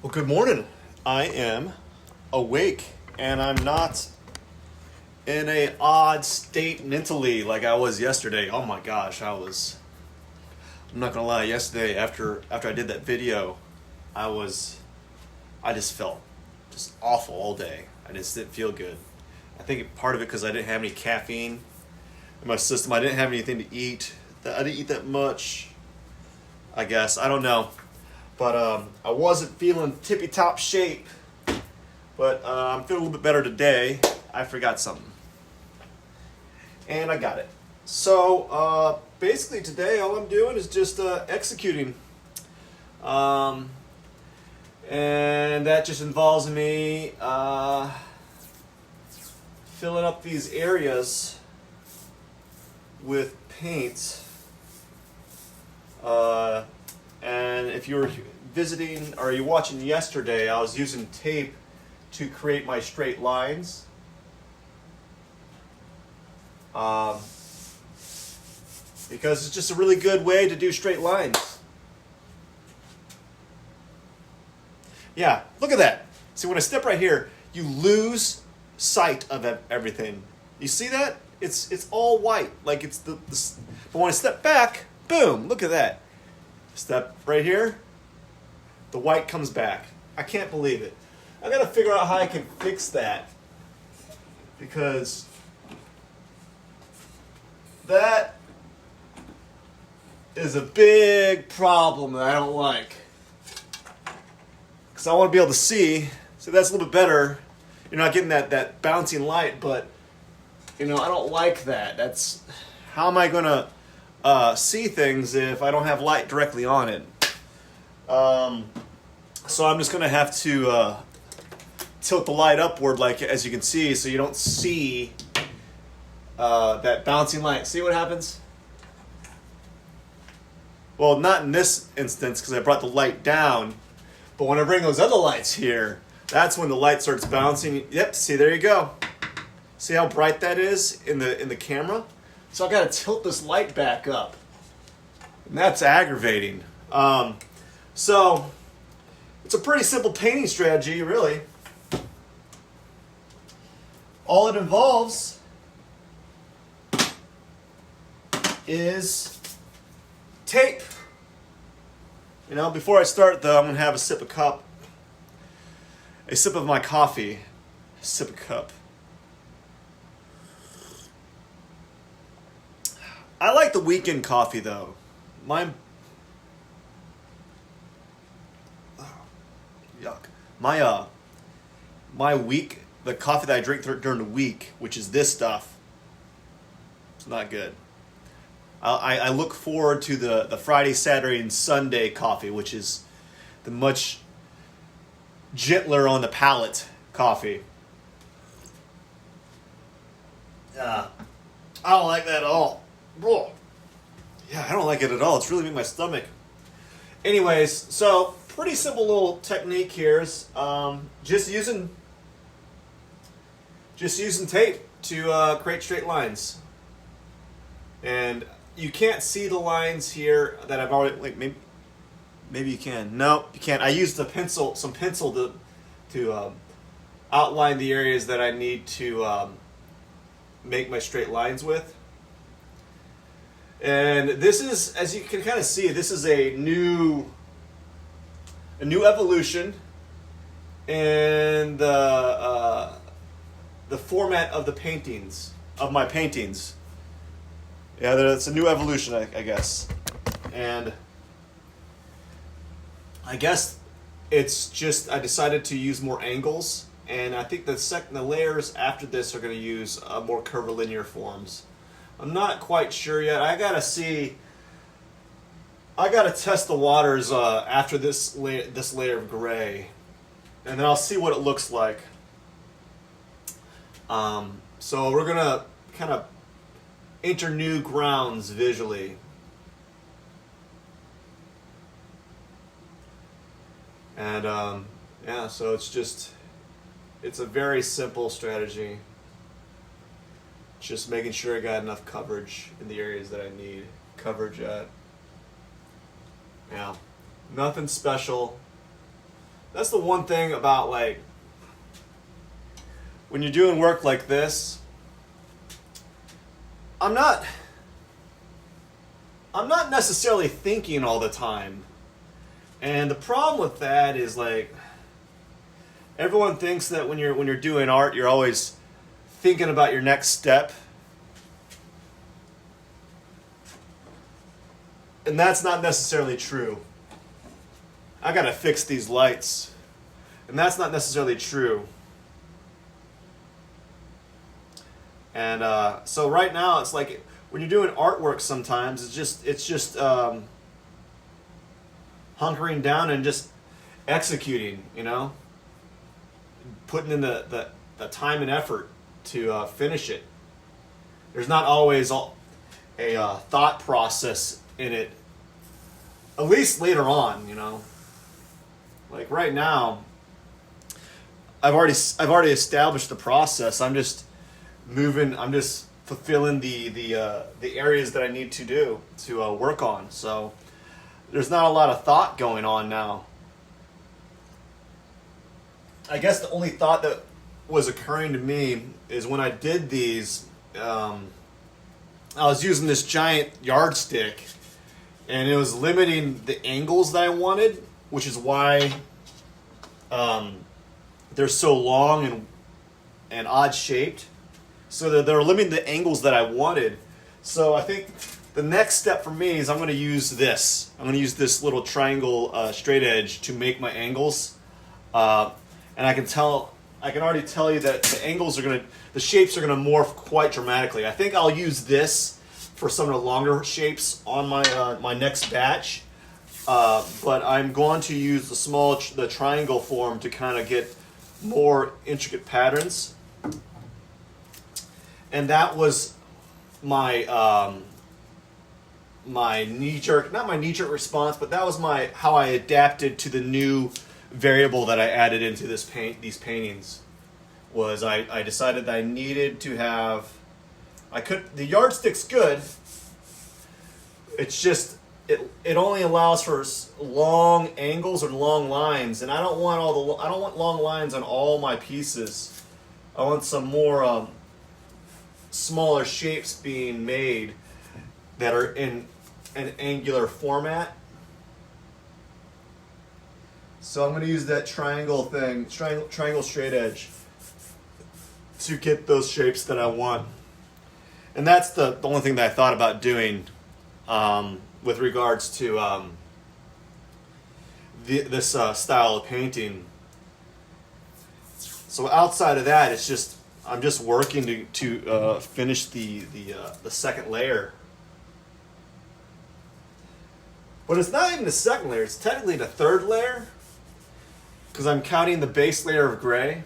Well, good morning. I am awake and I'm not in a odd state mentally like I was yesterday. Oh my gosh, I'm not gonna lie, yesterday after I did that video, I just felt just awful all day. I just didn't feel good. I think part of it because I didn't have any caffeine in my system. I didn't have anything to eat. I didn't eat that much, I guess. I don't know. But I wasn't feeling tippy-top shape. But I'm feeling a little bit better today. I forgot something. And I got it. So basically today all I'm doing is just executing. And that just involves me filling up these areas with paint. And if you were visiting or you watching yesterday, I was using tape to create my straight lines. Because it's just a really good way to do straight lines. Yeah, look at that. See, when I step right here, you lose sight of everything. You see that? It's all white, like it's the but when I step back, boom, look at that. Step right here, the white comes back. I can't believe it. I gotta figure out how I can fix that, because that is a big problem that I don't like. Because I want to be able to see, so that's a little bit better. You're not getting that bouncing light, but I don't like that. That's, how am I gonna see things if I don't have light directly on it? So I'm just gonna have to tilt the light upward, like as you can see, so you don't see that bouncing light. See what happens? Well, not in this instance because I brought the light down, but when I bring those other lights here, that's when the light starts bouncing. Yep, see, there you go. See how bright that is in the camera? So I got to tilt this light back up, and that's aggravating. So it's a pretty simple painting strategy, really. All it involves is tape. Before I start though, I'm gonna have a sip of my coffee. Sip of cup. I like the weekend coffee though. Yuck. My week, the coffee that I drink during the week, which is this stuff, it's not good. I look forward to the Friday, Saturday, and Sunday coffee, which is the much gentler on the palate coffee. I don't like that at all. Yeah, I don't like it at all. It's really making my stomach. Anyways, so pretty simple little technique here is just using tape to create straight lines. And you can't see the lines here that I've already, like maybe you can. No, you can't. I used some pencil to outline the areas that I need to make my straight lines with. And this is, as you can kind of see, this is a new evolution in the format of my paintings. Yeah, it's a new evolution, I guess. And I guess it's just I decided to use more angles, and I think the layers after this are going to use more curvilinear forms. I'm not quite sure yet. I gotta test the waters after this layer of gray, and then I'll see what it looks like. So we're gonna kind of enter new grounds visually. And yeah, so it's a very simple strategy. Just making sure I got enough coverage in the areas that I need coverage at. Yeah, nothing special. That's the one thing about, like, when you're doing work like this, I'm not necessarily thinking all the time. And the problem with that is, like, everyone thinks that when you're doing art, you're always thinking about your next step. And that's not necessarily true. I gotta fix these lights. And that's not necessarily true. And so right now, it's like when you're doing artwork sometimes, it's just hunkering down and just executing, you know? Putting in the time and effort to finish it. There's not always a thought process in it, at least later on, you know? Like right now, I've already established the process. I'm just fulfilling the areas that I need to do to work on. So there's not a lot of thought going on now. I guess the only thought that was occurring to me is when I did these, I was using this giant yardstick, and it was limiting the angles that I wanted, which is why they're so long and odd shaped. So that they're limiting the angles that I wanted. So I think the next step for me is I'm going to use this. I'm going to use this little triangle straight edge to make my angles. And I can already tell you that the shapes are going to morph quite dramatically. I think I'll use this for some of the longer shapes on my next batch. But I'm going to use the triangle form to kind of get more intricate patterns. And that was my not my knee-jerk response, but that was how I adapted to the new variable that I added into these paintings. Was I decided that I needed to have, the yardstick's good. It's just it only allows for long angles or long lines, and I don't want long lines on all my pieces. I want some more smaller shapes being made that are in an angular format. So I'm going to use that triangle straight edge to get those shapes that I want. And that's the only thing that I thought about doing with regards to this style of painting. So outside of that, I'm just working to finish the second layer. But it's not even the second layer, it's technically the third layer, because I'm counting the base layer of gray.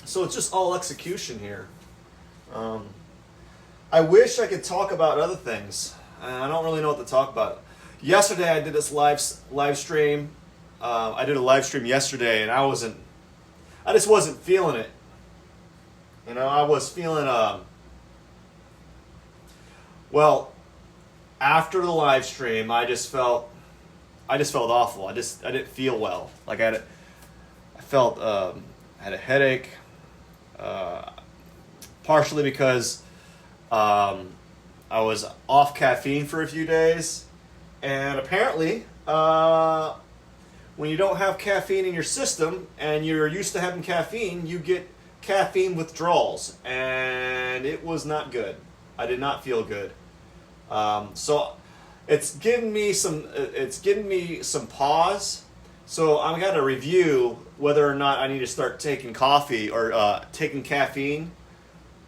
So it's just all execution here. I wish I could talk about other things. I don't really know what to talk about. Yesterday I did this live stream. I did a live stream yesterday, and I just wasn't feeling it. You know, I was feeling well, after the live stream, I just felt awful. I didn't feel well. Like I had a headache, partially because I was off caffeine for a few days, and apparently when you don't have caffeine in your system and you're used to having caffeine, you get caffeine withdrawals, and it was not good. I did not feel good. So it's given me some pause. So I'm going to review whether or not I need to start taking coffee or taking caffeine.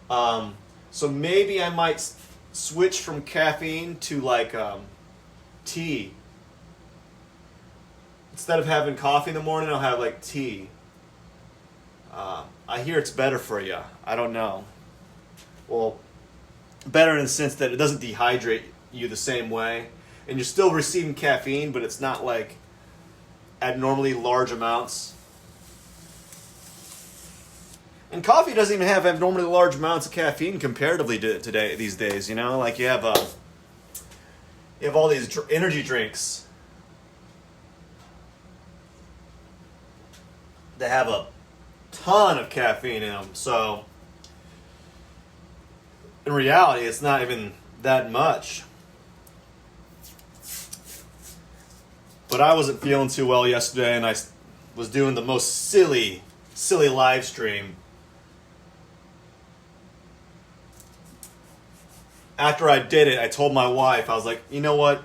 So maybe I might switch from caffeine to like tea. Instead of having coffee in the morning, I'll have like tea. I hear it's better for you. I don't know. Well, better in the sense that it doesn't dehydrate you the same way. And you're still receiving caffeine, but it's not like abnormally large amounts. And coffee doesn't even have abnormally large amounts of caffeine comparatively to these days. You know, like you have all these energy drinks. they have a ton of caffeine in them. So in reality, it's not even that much. But I wasn't feeling too well yesterday, and I was doing the most silly live stream. After I did it, I told my wife, I was like, you know what?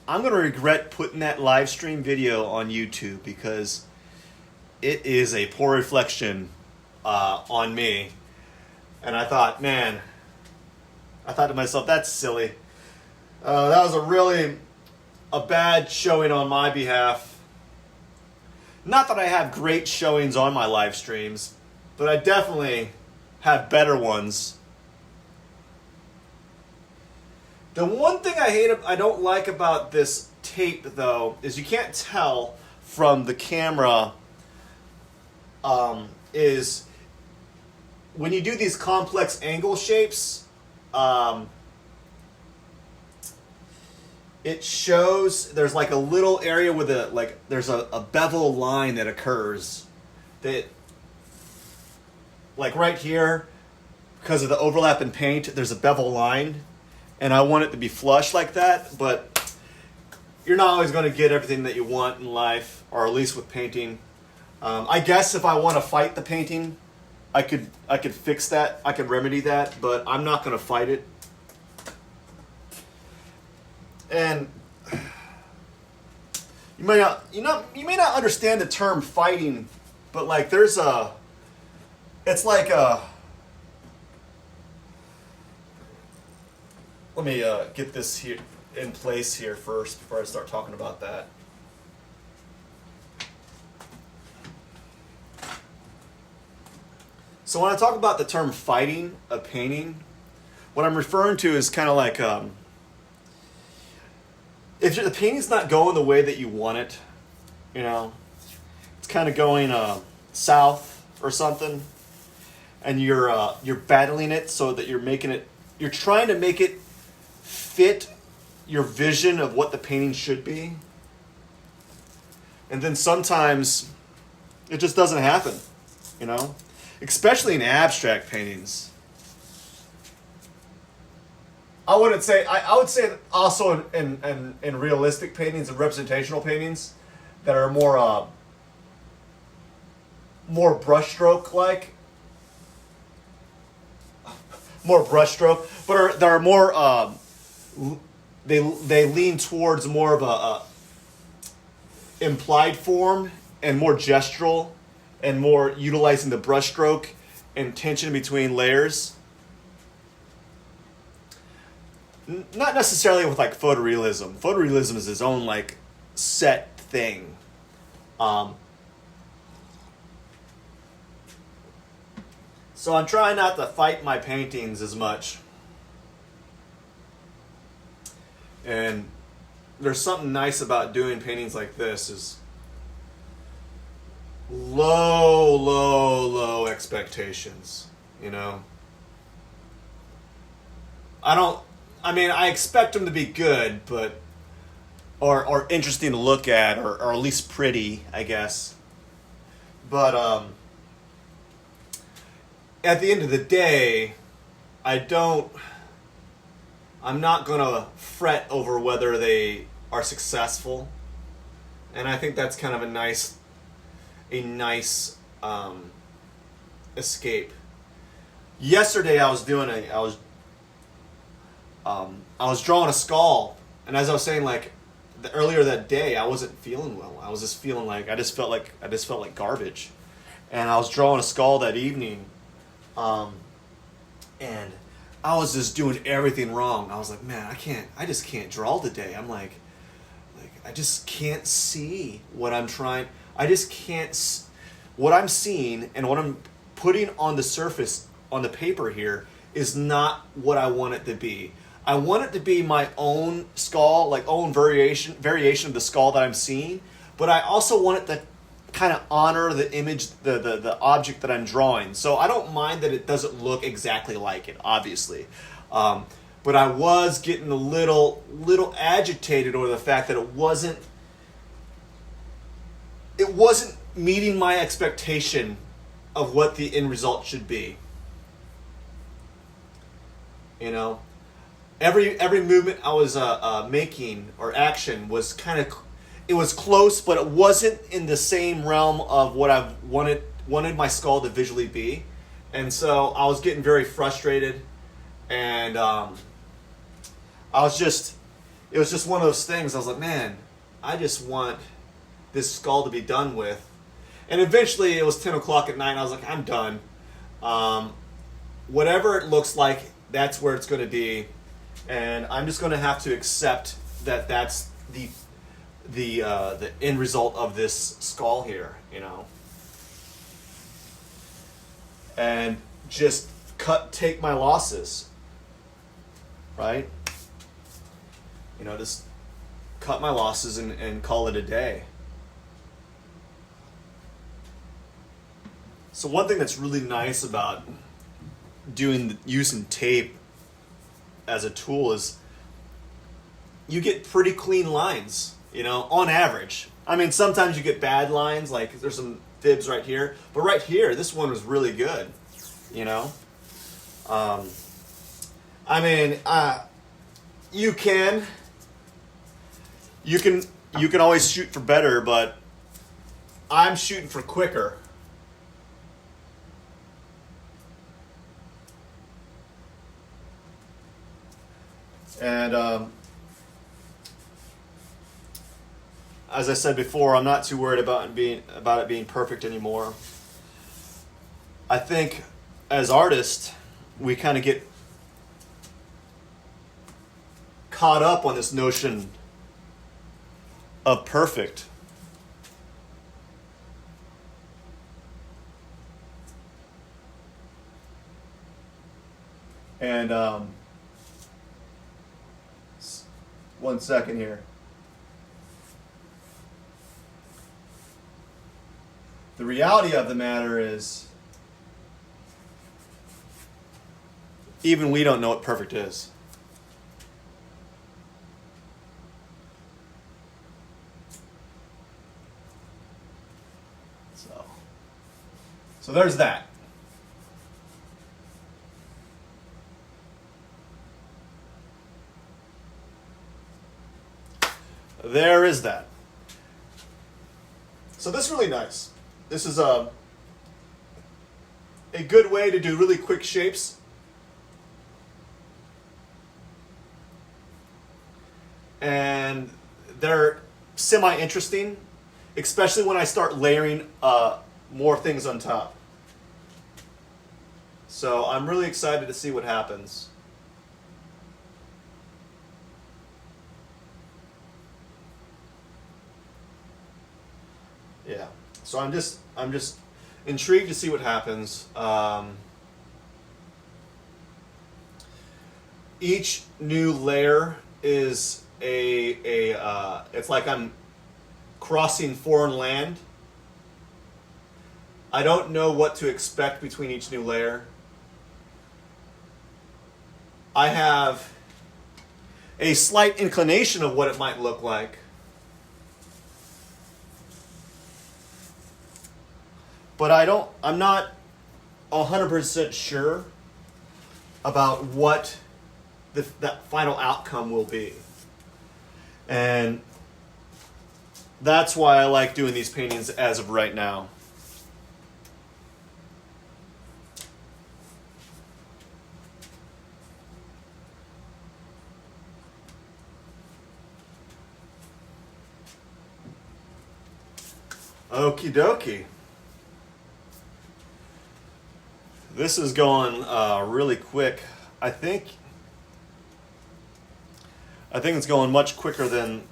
I'm going to regret putting that live stream video on YouTube because it is a poor reflection on me. And I thought, man, I thought to myself, that's silly. That was a bad showing on my behalf. Not that I have great showings on my live streams, but I definitely have better ones. The one thing I don't like about this tape, though, is you can't tell from the camera is when you do these complex angle shapes, it shows there's like a little area with there's a bevel line that occurs that, like right here, because of the overlap in paint, there's a bevel line. And I want it to be flush like that, but you're not always going to get everything that you want in life, or at least with painting. I guess if I want to fight the painting, I could fix that. I could remedy that, but I'm not going to fight it. And you may not understand the term fighting, but like it's like a. Let me get this here in place here first before I start talking about that. So when I talk about the term fighting a painting, what I'm referring to is kind of like if the painting's not going the way that you want it, you know, it's kind of going south or something, and you're battling it so that you're trying to make it fit your vision of what the painting should be. And then sometimes it just doesn't happen, you know? Especially in abstract paintings. I would say also in realistic paintings and representational paintings that are more brushstroke like. More brushstroke, but that are more they lean towards more of a implied form and more gestural and more utilizing the brushstroke and tension between layers. Not necessarily with like photorealism. Photorealism is its own like set thing. So I'm trying not to fight my paintings as much. And there's something nice about doing paintings like this is low expectations, you know? I expect them to be good, but or interesting to look at, or at least pretty, I guess. But at the end of the day, I'm not going to fret over whether they are successful. And I think that's kind of a nice escape. Yesterday I was drawing a skull, and as I was saying, like earlier that day, I wasn't feeling well. I was just feeling like I just felt like garbage. And I was drawing a skull that evening, and I was just doing everything wrong. I was like, man, I just can't draw today. I'm like I just can't see what I'm trying. I just can't. What I'm seeing and what I'm putting on the surface on the paper here is not what I want it to be. I want it to be my own skull, like own variation of the skull that I'm seeing, but I also want it to kind of honor the image, the object that I'm drawing. So I don't mind that it doesn't look exactly like it, obviously. But I was getting a little meeting my expectation of what the end result should be. You know, every movement I was making or action was kind of, it was close, but it wasn't in the same realm of what I wanted my skull to visually be, and so I was getting very frustrated, and it was just one of those things. I was like, man, I just want this skull to be done with. And eventually it was 10 o'clock at night and I was like, I'm done. Whatever it looks like, that's where it's going to be. And I'm just going to have to accept that that's the end result of this skull here, you know. And just take my losses, right? You know, just cut my losses and call it a day. So one thing that's really nice about using tape as a tool is you get pretty clean lines, you know, on average. I mean, sometimes you get bad lines, like there's some fibs right here, but right here, this one was really good, you know. I mean, you can always shoot for better, but I'm shooting for quicker. And as I said before, I'm not too worried about it being perfect anymore. I think as artists, we kind of get caught up on this notion of perfect. And one second here. The reality of the matter is, even we don't know what perfect is. So there's that. There is that. So this is really nice. This is a good way to do really quick shapes. And they're semi-interesting, especially when I start layering more things on top. So I'm really excited to see what happens. Yeah, so I'm just intrigued to see what happens. Each new layer is it's like I'm crossing foreign land. I don't know what to expect between each new layer. I have a slight inclination of what it might look like. But I'm not 100% sure about what that final outcome will be. And that's why I like doing these paintings as of right now. Okie dokie. This is going really quick. I think it's going much quicker than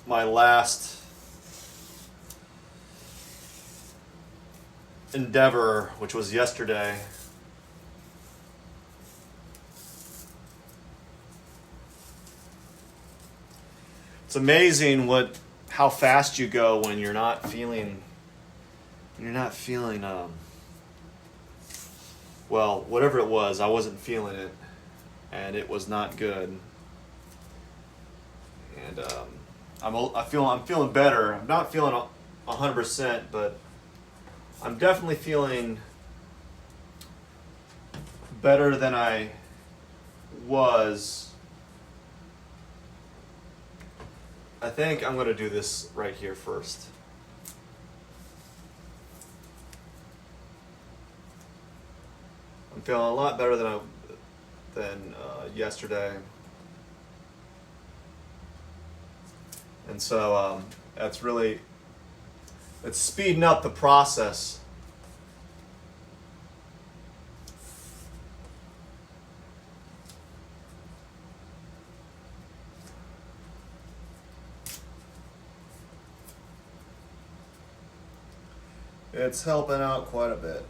my last endeavor, which was yesterday. It's amazing how fast you go when you're not feeling well, whatever it was, I wasn't feeling it, and it was not good. And I'm feeling better. I'm not feeling 100%, but I'm definitely feeling better than I was. I think I'm going to do this right here first. I'm feeling a lot better than yesterday. And so that's really, it's speeding up the process. It's helping out quite a bit.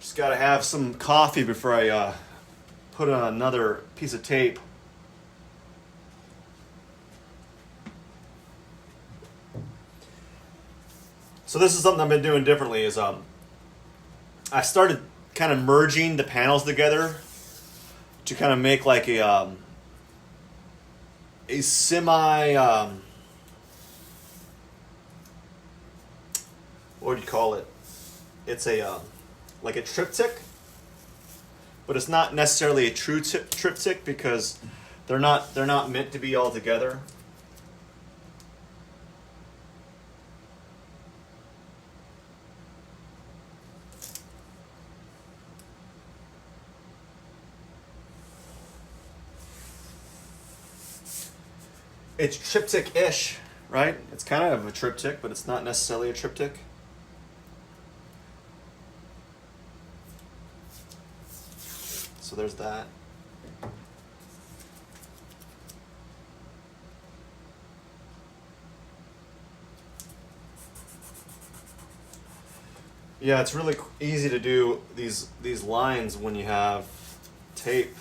Just got to have some coffee before I put on another piece of tape. So this is something I've been doing differently. Is I started kind of merging the panels together to kind of make like a semi what do you call it? It's a like a triptych, but it's not necessarily a true triptych because they're not meant to be all together. It's triptych-ish, right? It's kind of a triptych, but it's not necessarily a triptych. So there's that. Yeah, it's really easy to do these lines when you have tape.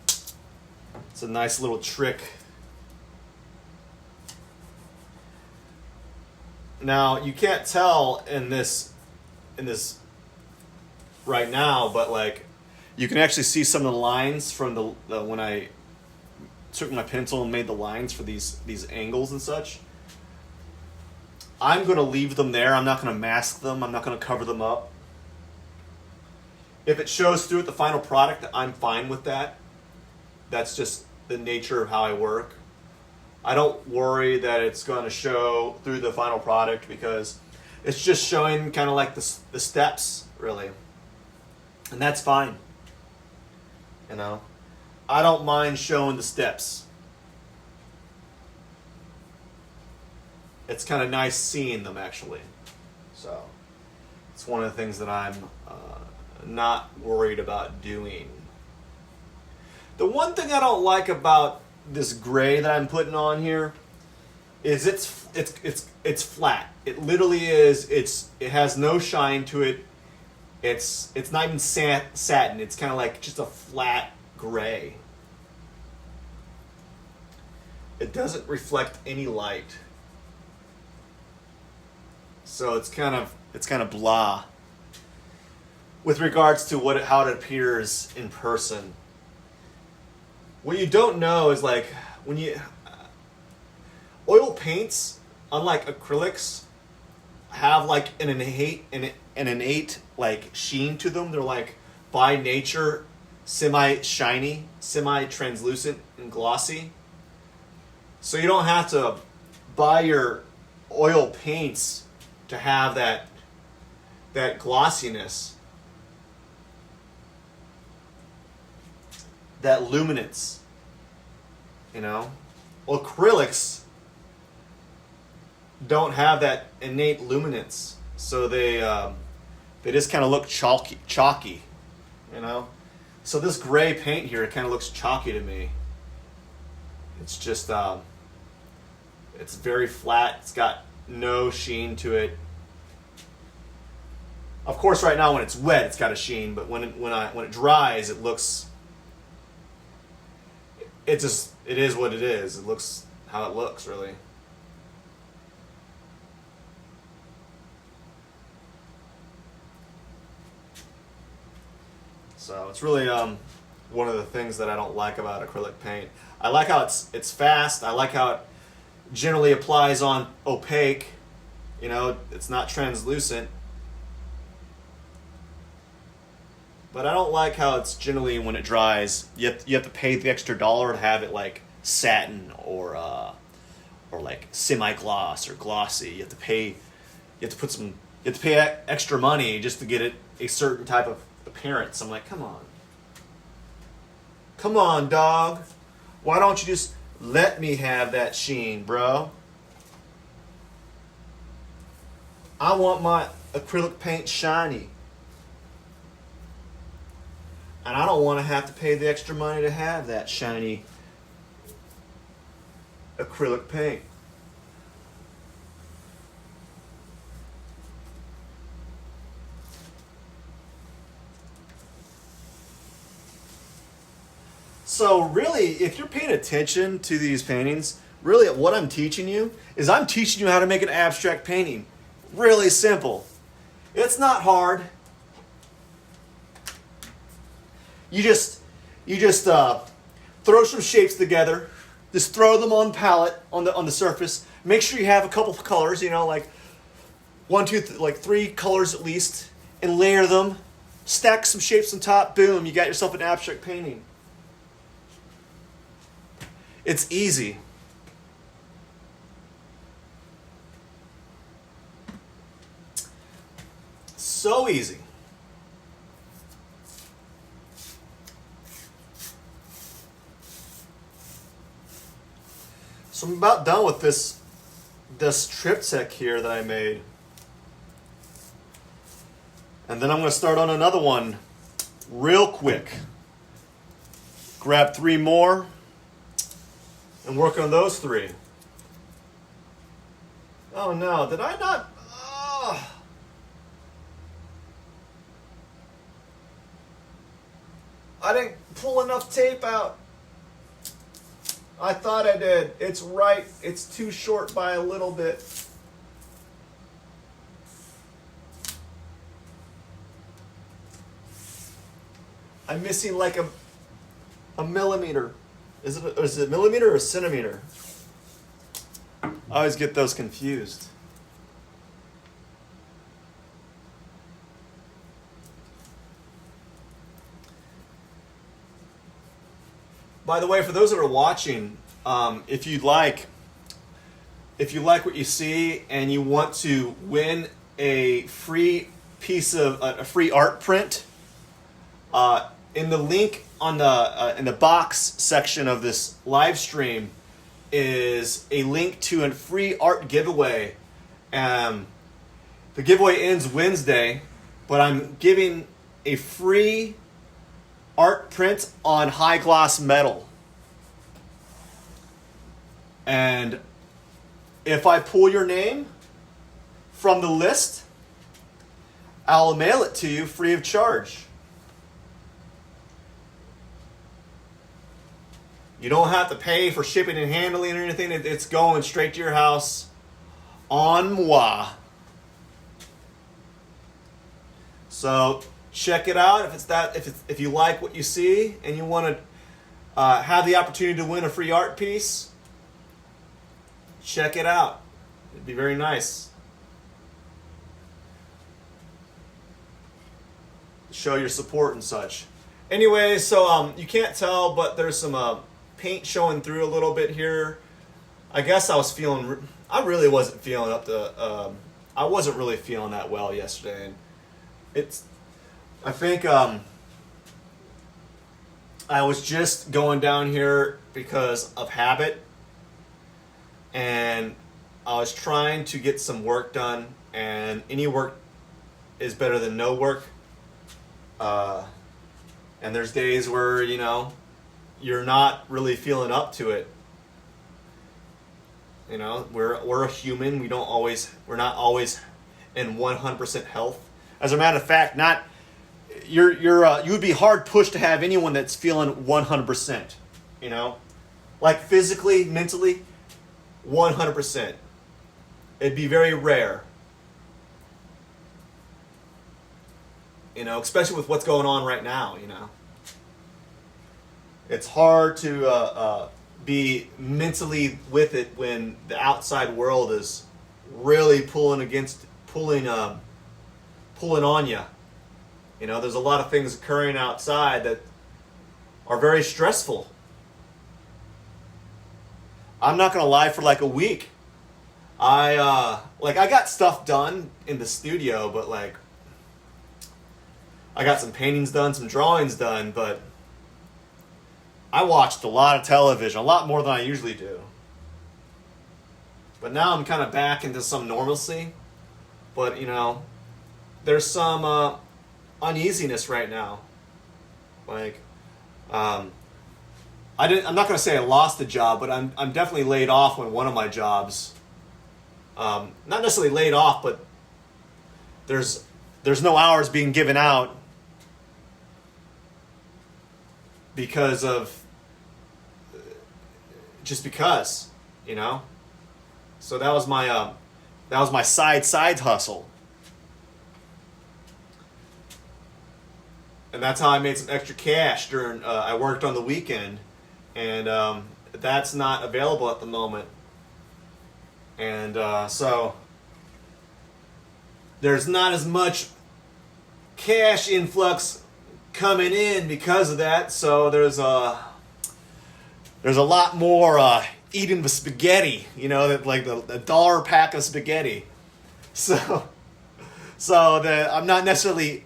It's a nice little trick. Now you can't tell in this right now, but like you can actually see some of the lines from the when I took my pencil and made the lines for these angles and such. I'm going to leave them there. I'm not going to mask them. I'm not going to cover them up. If it shows through at the final product, I'm fine with that. That's just the nature of how I work. I don't worry that it's going to show through the final product because it's just showing kind of like the steps, really. And that's fine. You know, I don't mind showing the steps. It's kind of nice seeing them, actually. So it's one of the things that I'm not worried about doing. The one thing I don't like about this gray that I'm putting on here is it's flat. It literally is. It has no shine to it. It's not even satin. It's kind of like just a flat gray. It doesn't reflect any light. So it's kind of blah with regards to how it appears in person. What you don't know is like when oil paints, unlike acrylics, have like an innate like sheen to them. They're like by nature semi-shiny, semi-translucent and glossy. So you don't have to buy your oil paints to have that glossiness, that luminance, you know? Well, acrylics don't have that innate luminance, so they just kind of look chalky, you know? So this gray paint here, it kind of looks chalky to me. It's just, it's very flat. It's got no sheen to it. Of course, right now when it's wet, it's got a sheen, but when it dries, it looks. It is what it is. It looks how it looks, really. So it's really one of the things that I don't like about acrylic paint. I like how it's fast. I like how generally applies on opaque. You know, it's not translucent. But I don't like how it's generally, when it dries, you have to pay the extra $1 to have it like satin or like semi-gloss or glossy. You have to pay extra money just to get it a certain type of appearance. I'm like, come on. Come on, dog. Why don't you just let me have that sheen, bro? I want my acrylic paint shiny. And I don't want to have to pay the extra money to have that shiny acrylic paint. So really, if you're paying attention to these paintings, really what I'm teaching you is I'm teaching you how to make an abstract painting. Really simple. It's not hard. You just throw some shapes together. Just throw them on palette on the surface. Make sure you have a couple of colors, like 3 colors at least, and layer them. Stack some shapes on top. Boom! You got yourself an abstract painting. It's easy. So easy. So I'm about done with this triptych here that I made. And then I'm going to start on another one real quick. Grab 3 more and work on those 3. Oh no, did I not? I didn't pull enough tape out. I thought I did. It's right. It's too short by a little bit. I'm missing like a millimeter. Is it a millimeter or a centimeter? I always get those confused. By the way, for those that are watching, if you like what you see and you want to win a free piece of a free art print, in the link on in the box section of this live stream is a link to a free art giveaway. The giveaway ends Wednesday, but I'm giving a free art print on high gloss metal. And if I pull your name from the list, I'll mail it to you free of charge. You don't have to pay for shipping and handling or anything. It's going straight to your house en moi. So check it out if you like what you see and you want to have the opportunity to win a free art piece. Check it out. It'd be very nice. Show your support and such. Anyway, so you can't tell, but there's some paint showing through a little bit here. I guess I really wasn't feeling I wasn't really feeling that well yesterday. And I think I was just going down here because of habit, and I was trying to get some work done, and any work is better than no work. And there's days where, you're not really feeling up to it. We're a human. We're not always in 100% health. As a matter of fact, you would be hard pushed to have anyone that's feeling 100%. Like physically, mentally, 100%. It'd be very rare. Especially with what's going on right now. It's hard to be mentally with it when the outside world is really pulling on you. You know, there's a lot of things occurring outside that are very stressful. I'm not gonna lie, for like a week, I got stuff done in the studio, but like I got some paintings done, some drawings done, but I watched a lot of television, a lot more than I usually do. But now I'm kind of back into some normalcy. But, you know, there's some uneasiness right now. Like, I'm not going to say I lost a job, but I'm definitely laid off on one of my jobs. Not necessarily laid off, but there's no hours being given out because of just because, you know. So that was my side hustle, and that's how I made some extra cash during. I worked on the weekend, and that's not available at the moment, and so there's not as much cash influx coming in because of that. So there's a lot more eating the spaghetti, you know, that like the $1 pack of spaghetti. So that I'm not necessarily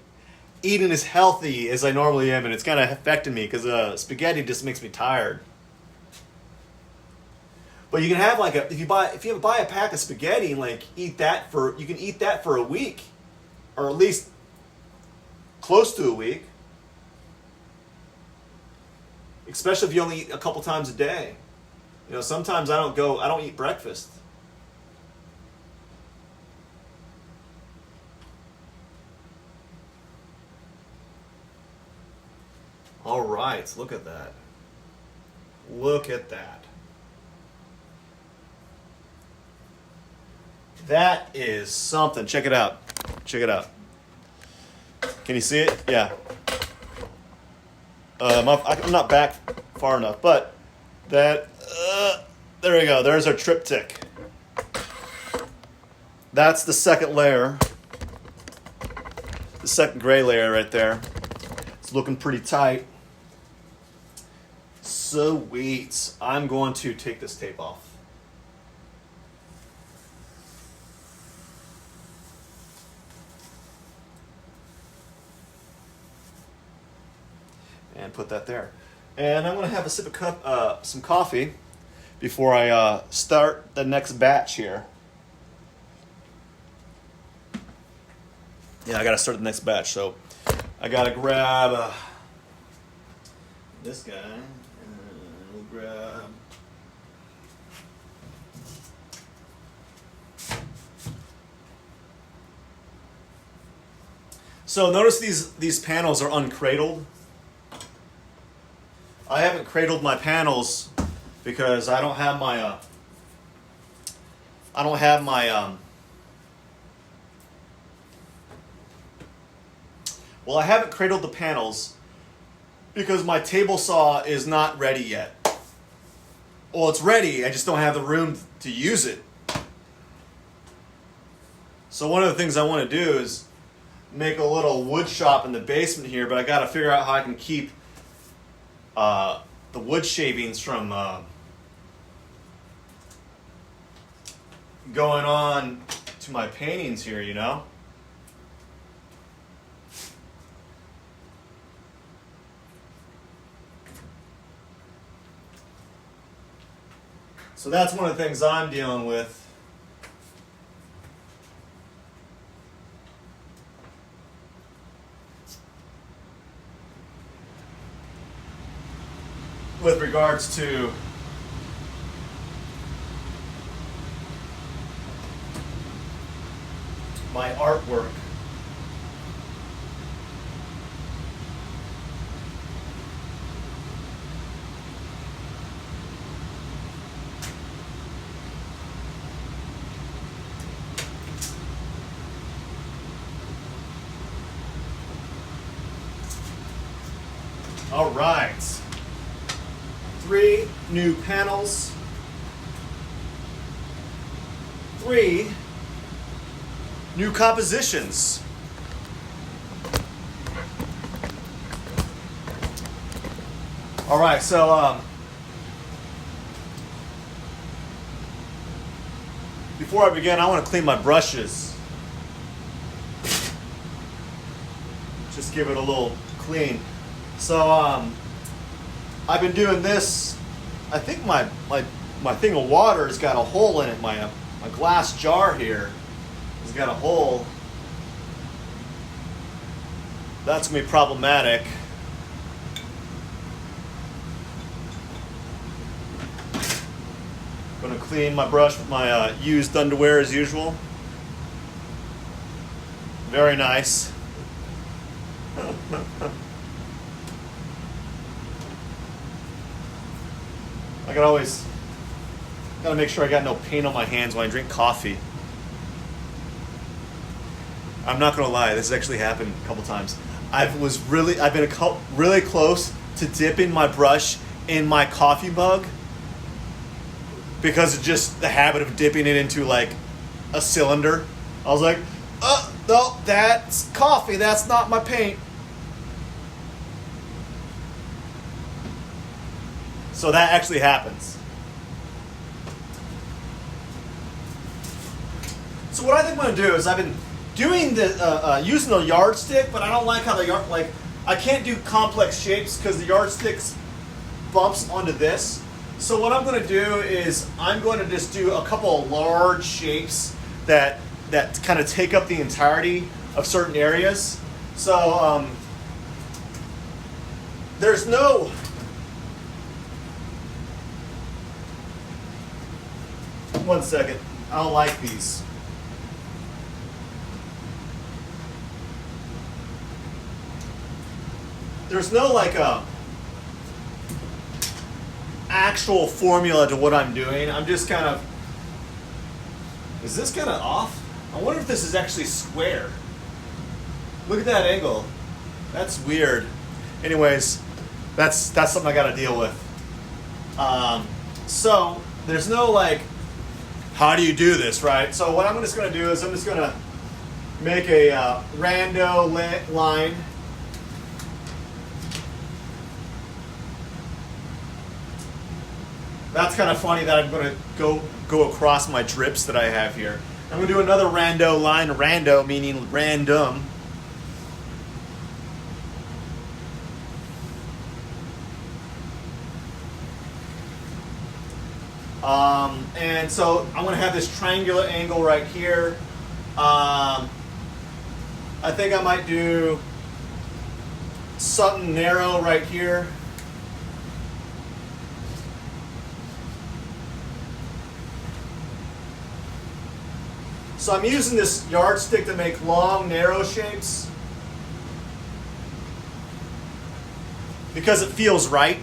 eating as healthy as I normally am, and it's kind of affecting me because spaghetti just makes me tired. But you can have like if you buy a pack of spaghetti and like you can eat that for a week, or at least close to a week. Especially if you only eat a couple times a day. You know, sometimes I don't eat breakfast. All right, look at that. Look at that. That is something. Check it out. Check it out. Can you see it? Yeah. I'm not back far enough, but that, there we go. There's our triptych. That's the second layer. The second gray layer right there. It's looking pretty tight. Sweet. I'm going to take this tape off. And put that there. And I'm going to have a sip of some coffee before I start the next batch here. Yeah, I got to start the next batch, so I got to grab this guy. And we'll grab... So notice these panels are uncradled. I haven't cradled my panels because I don't have my well, I haven't cradled the panels because my table saw is not ready yet. Well, it's ready, I just don't have the room to use it. So one of the things I want to do is make a little wood shop in the basement here, but I got to figure out how I can keep the wood shavings from going on to my paintings here, you know? So that's one of the things I'm dealing with. With regards to my artwork. All right. 3 new panels, 3 new compositions. All right, so before I begin, I want to clean my brushes. Just give it a little clean. So I've been doing this. I think my thing of water has got a hole in it. My glass jar here has got a hole. That's gonna be problematic. Gonna clean my brush with my used underwear as usual. Very nice. I gotta make sure I got no paint on my hands when I drink coffee. I'm not gonna lie, this has actually happened a couple times. I've been really close to dipping my brush in my coffee mug because of just the habit of dipping it into like a cylinder. I was like, oh no, that's coffee, that's not my paint. So that actually happens. So what I think I'm gonna do is I've been doing the using the yardstick, but I don't like how I can't do complex shapes because the yardstick bumps onto this. So what I'm going to do is I'm going to just do a couple of large shapes that kind of take up the entirety of certain areas. So there's no one second. I don't like these. There's no like actual formula to what I'm doing. I'm just kind of, is this kind of off? I wonder if this is actually square. Look at that angle. That's weird. Anyways, that's something I got to deal with. So there's no like, how do you do this, right? So what I'm just going to do is I'm just going to make a rando line. That's kind of funny that I'm going to go across my drips that I have here. I'm going to do another rando line. Rando meaning random. And so I'm going to have this triangular angle right here. I think I might do something narrow right here. So I'm using this yardstick to make long, narrow shapes because it feels right.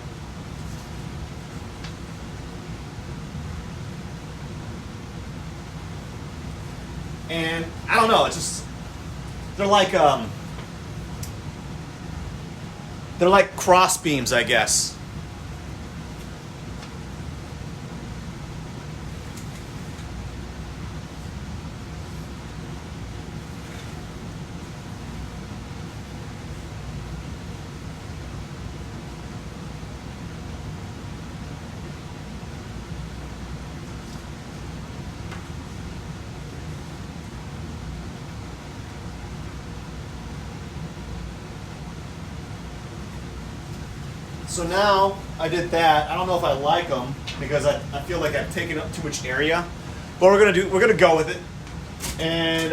And I don't know, it's just, they're like cross beams, I guess. So now I did that. I don't know if I like them because I feel like I've taken up too much area. But we're gonna go with it. And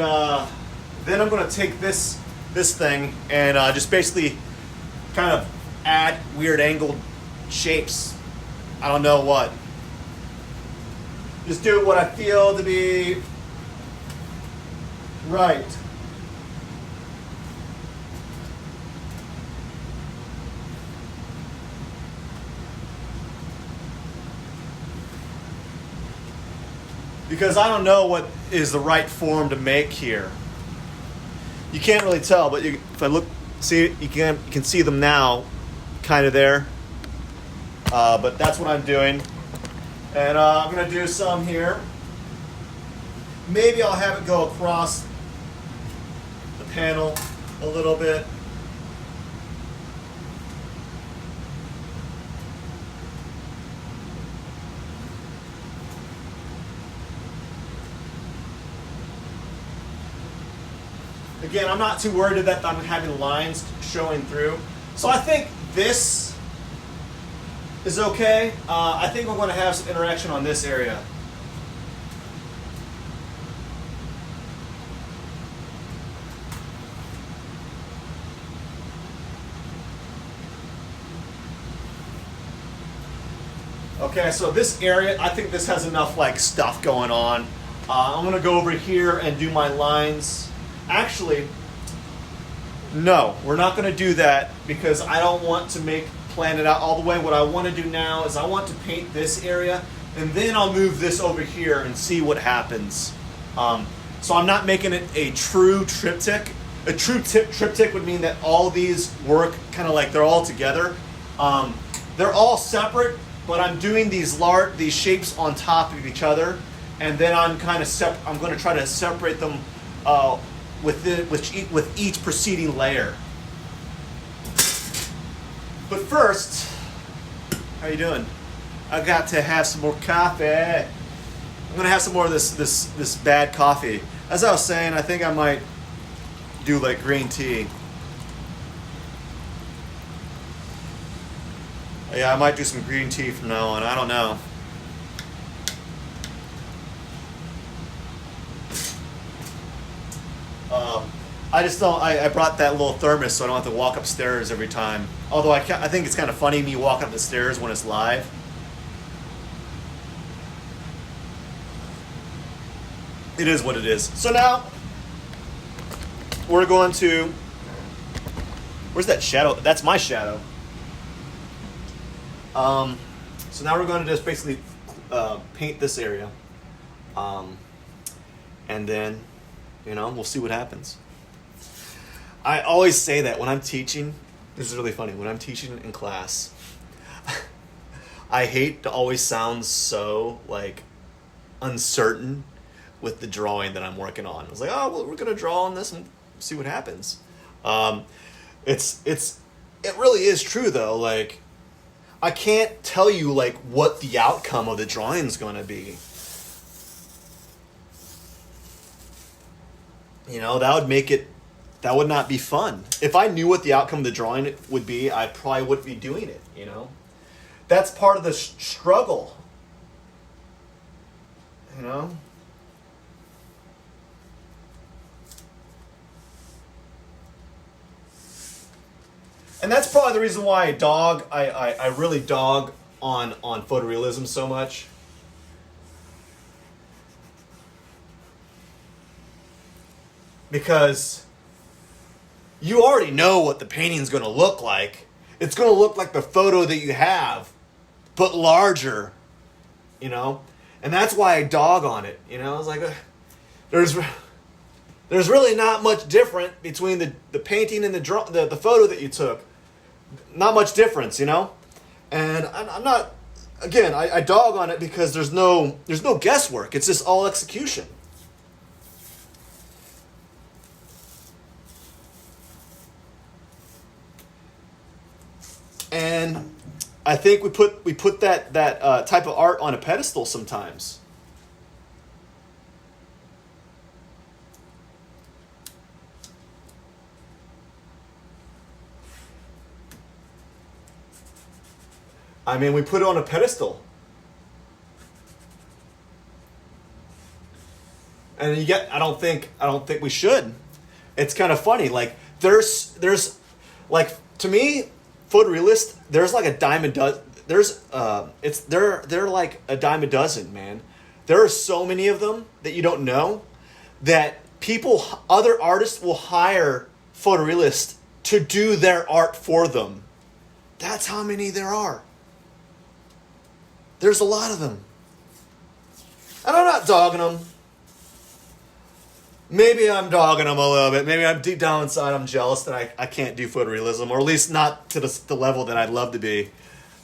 then I'm gonna take this thing and just basically kind of add weird angled shapes. I don't know what. Just do what I feel to be right. Because I don't know what is the right form to make here. You can't really tell, but if I look, see, you can see them now, kind of there. But that's what I'm doing. And I'm going to do some here. Maybe I'll have it go across the panel a little bit. Again, I'm not too worried that I'm having lines showing through. So I think this is okay. I think we're going to have some interaction on this area. Okay, so this area, I think this has enough like stuff going on. I'm going to go over here and do my lines. Actually, no, we're not going to do that because I don't want to plan it out all the way. What I want to do now is I want to paint this area, and then I'll move this over here and see what happens. So I'm not making it a true triptych. A true triptych would mean that all these work kind of like they're all together. They're all separate, but I'm doing these shapes on top of each other, and then I'm going to try to separate them with each preceding layer. But first, how you doing? I got to have some more coffee. I'm gonna have some more of this bad coffee. As I was saying, I think I might do like green tea. Yeah, I might do some green tea from now on. I don't know. I just don't. I brought that little thermos so I don't have to walk upstairs every time. Although I think it's kind of funny me walking up the stairs when it's live. It is what it is. So now we're going to. Where's that shadow? That's my shadow. So now we're going to just basically paint this area, and then we'll see what happens. I always say that when I'm teaching. This is really funny. When I'm teaching in class, I hate to always sound so like uncertain with the drawing that I'm working on. It's like, oh, well, we're gonna draw on this and see what happens. It really is true though. Like, I can't tell you like what the outcome of the drawing is gonna be. That would not be fun. If I knew what the outcome of the drawing would be, I probably wouldn't be doing it, That's part of the struggle, And that's probably the reason why I really dog on photorealism so much. Because you already know what the painting's going to look like. It's going to look like the photo that you have, but larger, And that's why I dog on it, I was like, there's really not much different between the painting and the photo that you took. Not much difference, And I'm not, again, I dog on it because there's no guesswork. It's just all execution. And I think we put that type of art on a pedestal sometimes. I mean, we put it on a pedestal. And I don't think we should. It's kind of funny. Like there's like, to me, photorealist, there's like a dime a dozen. They're like a dime a dozen, man. There are so many of them that you don't know that other artists will hire photorealists to do their art for them. That's how many there are. There's a lot of them. And I'm not dogging them. Maybe I'm dogging them a little bit. Maybe I'm deep down inside I'm jealous that I can't do photorealism, or at least not to the level that I'd love to be.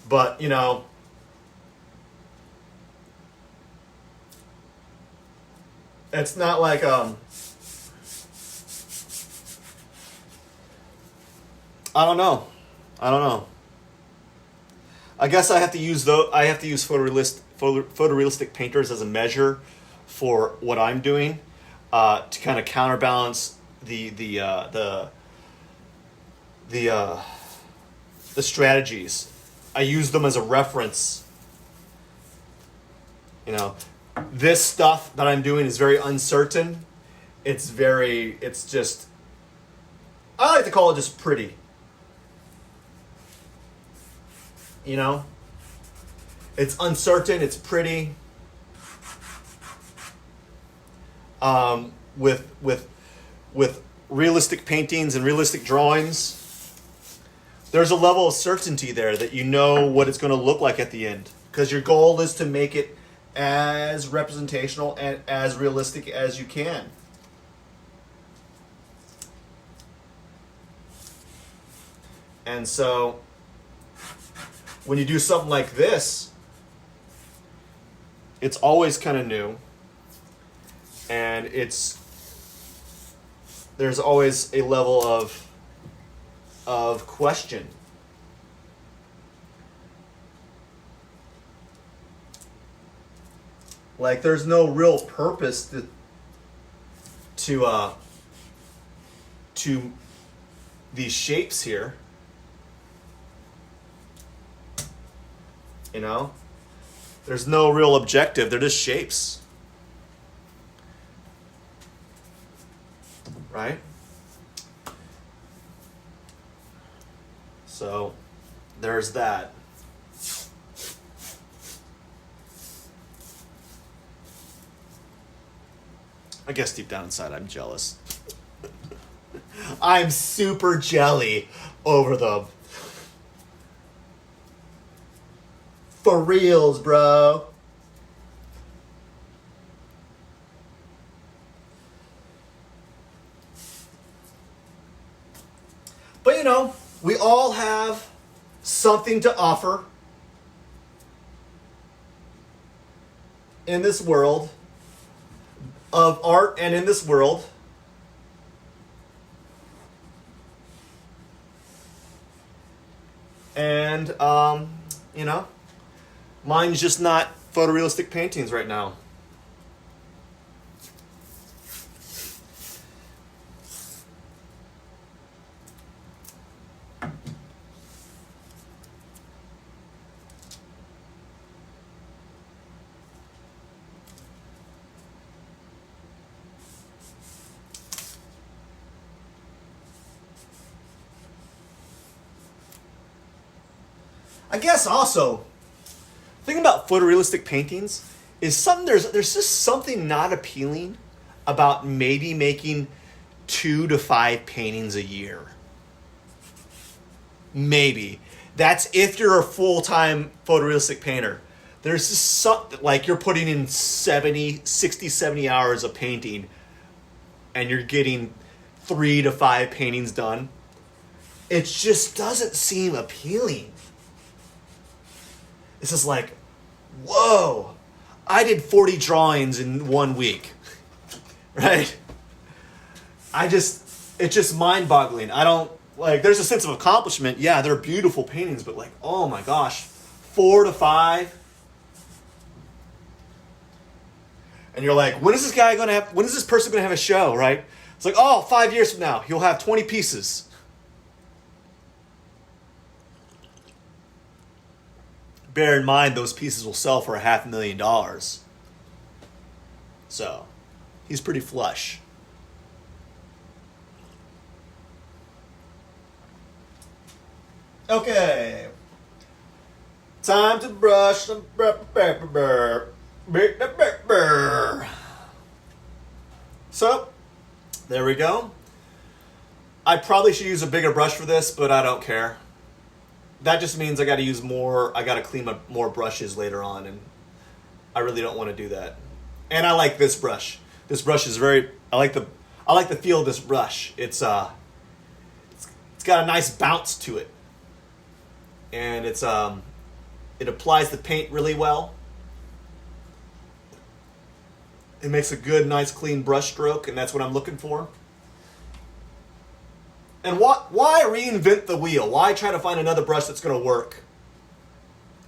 But, you know, it's not like, I don't know. I guess I have to use photorealistic painters as a measure for what I'm doing, to kind of counterbalance the strategies. I use them as a reference. You know, this stuff that I'm doing is very uncertain. It's just, I like to call it just pretty. You know, it's uncertain, it's pretty. With realistic paintings and realistic drawings, there's a level of certainty there that you know what it's going to look like at the end, because your goal is to make it as representational and as realistic as you can. And so when you do something like this, it's always kind of new, and there's always a level of question. Like, there's no real purpose to these shapes here. You know? There's no real objective. They're just shapes. Right? So, there's that. I guess deep down inside I'm jealous. I'm super jelly over them. For reals, bro. But you know, we all have something to offer in this world of art, and in this world. And, you know, mine's just not photorealistic paintings right now. I guess also, the thing about photorealistic paintings is there's just something not appealing about maybe making 2 to 5 paintings a year. Maybe. That's if you're a full-time photorealistic painter. There's just something, like you're putting in 60, 70 hours of painting and you're getting 3 to 5 paintings done. It just doesn't seem appealing. It's just like, whoa, I did 40 drawings in 1 week, right? It's just mind-boggling. I don't, like, there's a sense of accomplishment. Yeah, they're beautiful paintings, but like, oh my gosh, 4 to 5? And you're like, when is this person going to have a show, right? It's like, oh, 5 years from now, he'll have 20 pieces. Bear in mind, those pieces will sell for $500,000. So, he's pretty flush. Okay. Time to brush some So, there we go. I probably should use a bigger brush for this, but I don't care. That just means I got to clean more brushes later on, and I really don't want to do that. And I like this brush. This brush is I like the feel of this brush. It's got a nice bounce to it. And it's It applies the paint really well. It makes a good, nice, clean brush stroke, and that's what I'm looking for. And why reinvent the wheel? Why try to find another brush that's going to work?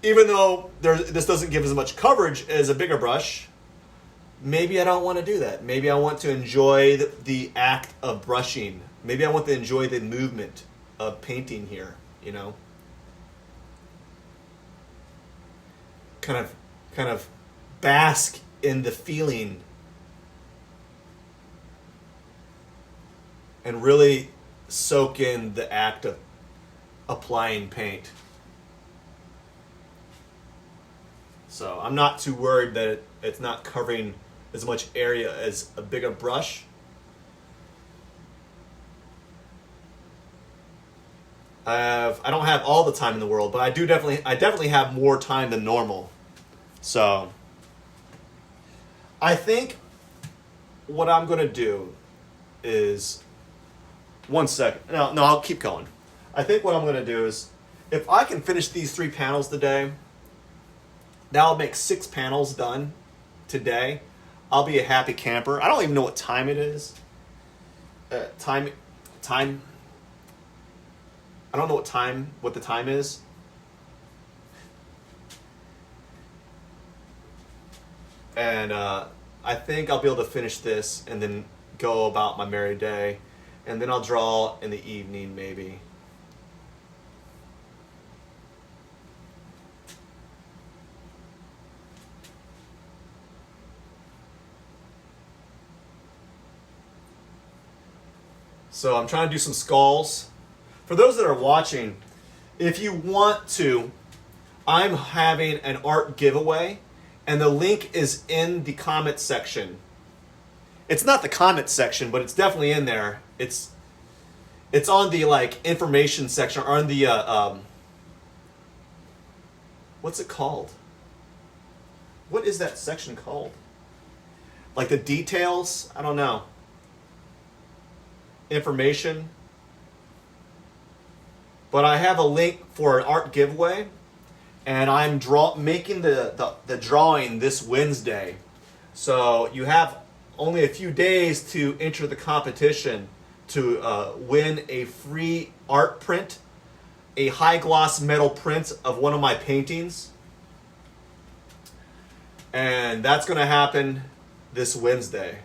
Even though this doesn't give as much coverage as a bigger brush, maybe I don't want to do that. Maybe I want to enjoy the act of brushing. Maybe I want to enjoy the movement of painting here, you know? Kind of bask in the feeling and really soak in the act of applying paint. So I'm not too worried that it's not covering as much area as a bigger brush. I don't have all the time in the world, but I definitely have more time than normal. So I think what I'm going to do is, one second. No, I'll keep going. I think what I'm going to do is, if I can finish these 3 panels today, that'll make 6 panels done today. I'll be a happy camper. I don't even know what time it is. Time. I don't know what the time is. And I think I'll be able to finish this and then go about my merry day. And then I'll draw in the evening, maybe. So I'm trying to do some skulls. For those that are watching, if you want to, I'm having an art giveaway, and the link is in the comment section. It's not the comment section, but it's definitely in there. It's on the information section, or on the what's it called? What is that section called? Like the details? I don't know. Information. But I have a link for an art giveaway, and I'm making the drawing this Wednesday. So you have only a few days to enter the competition to win a free art print, a high gloss metal print of one of my paintings. And that's going to happen this Wednesday.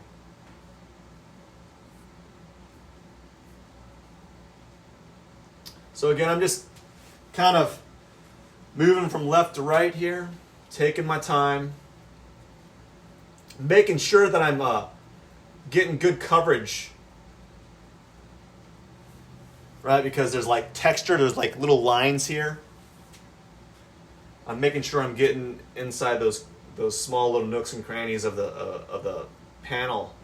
So again, I'm just kind of moving from left to right here, taking my time, making sure that I'm getting good coverage, right? Because there's texture, there's little lines here. I'm making sure I'm getting inside those small little nooks and crannies of the panel.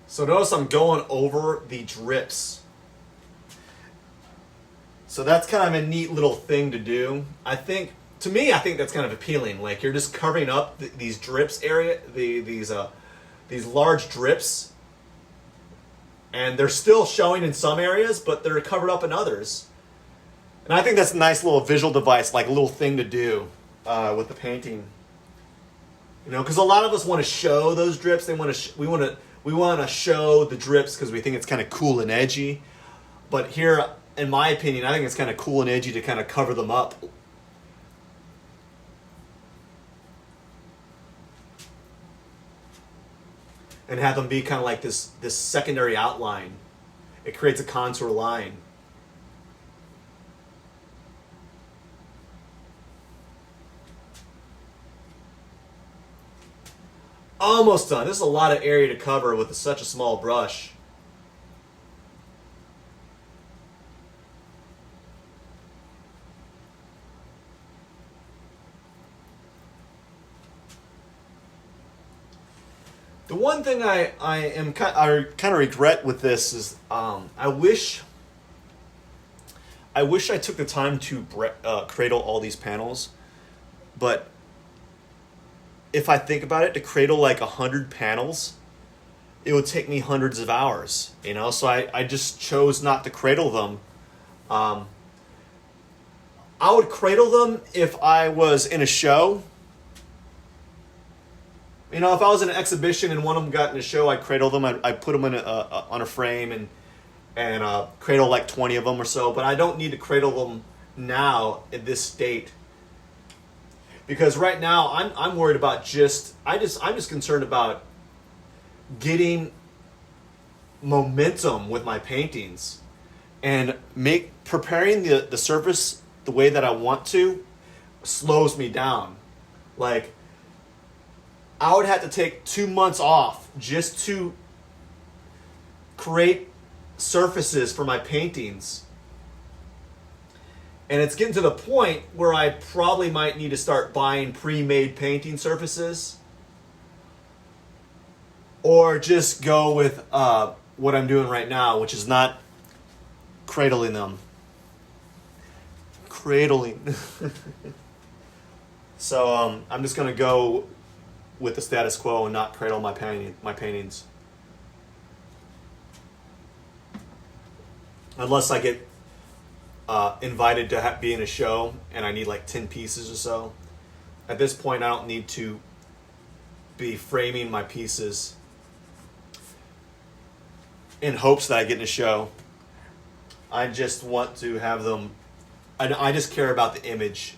So notice I'm going over the drips. So that's kind of a neat little thing to do. I think that's kind of appealing. Like you're just covering up these drips area, these large drips, and they're still showing in some areas, but they're covered up in others. And I think that's a nice little visual device, like a little thing to do with the painting. You know, because a lot of us want to show those drips. We want to show the drips because we think it's kind of cool and edgy. But here, in my opinion, I think it's kind of cool and edgy to kind of cover them up. And have them be kind of like this secondary outline. It creates a contour line. Almost done. This is a lot of area to cover with such a small brush. The one thing I kind of regret with this is I wish I took the time to cradle all these panels, but if I think about it, to cradle like 100 panels, it would take me hundreds of hours, you know? So I just chose not to cradle them. I would cradle them if I was in a show. You know, if I was in an exhibition and one of them got in a show, I'd cradle them. I'd put them in on a frame and cradle like 20 of them or so. But I don't need to cradle them now in this state, because right now I'm worried about I'm just concerned about getting momentum with my paintings and preparing the surface the way that I want to slows me down. Like, I would have to take 2 months off just to create surfaces for my paintings. And it's getting to the point where I probably might need to start buying pre-made painting surfaces, or just go with what I'm doing right now, which is not cradling them. So I'm just gonna go with the status quo and not cradle my paintings, unless I get invited to be in a show and I need like 10 pieces or so. At this point, I don't need to be framing my pieces in hopes that I get in a show. I just want to have them. I just care about the image,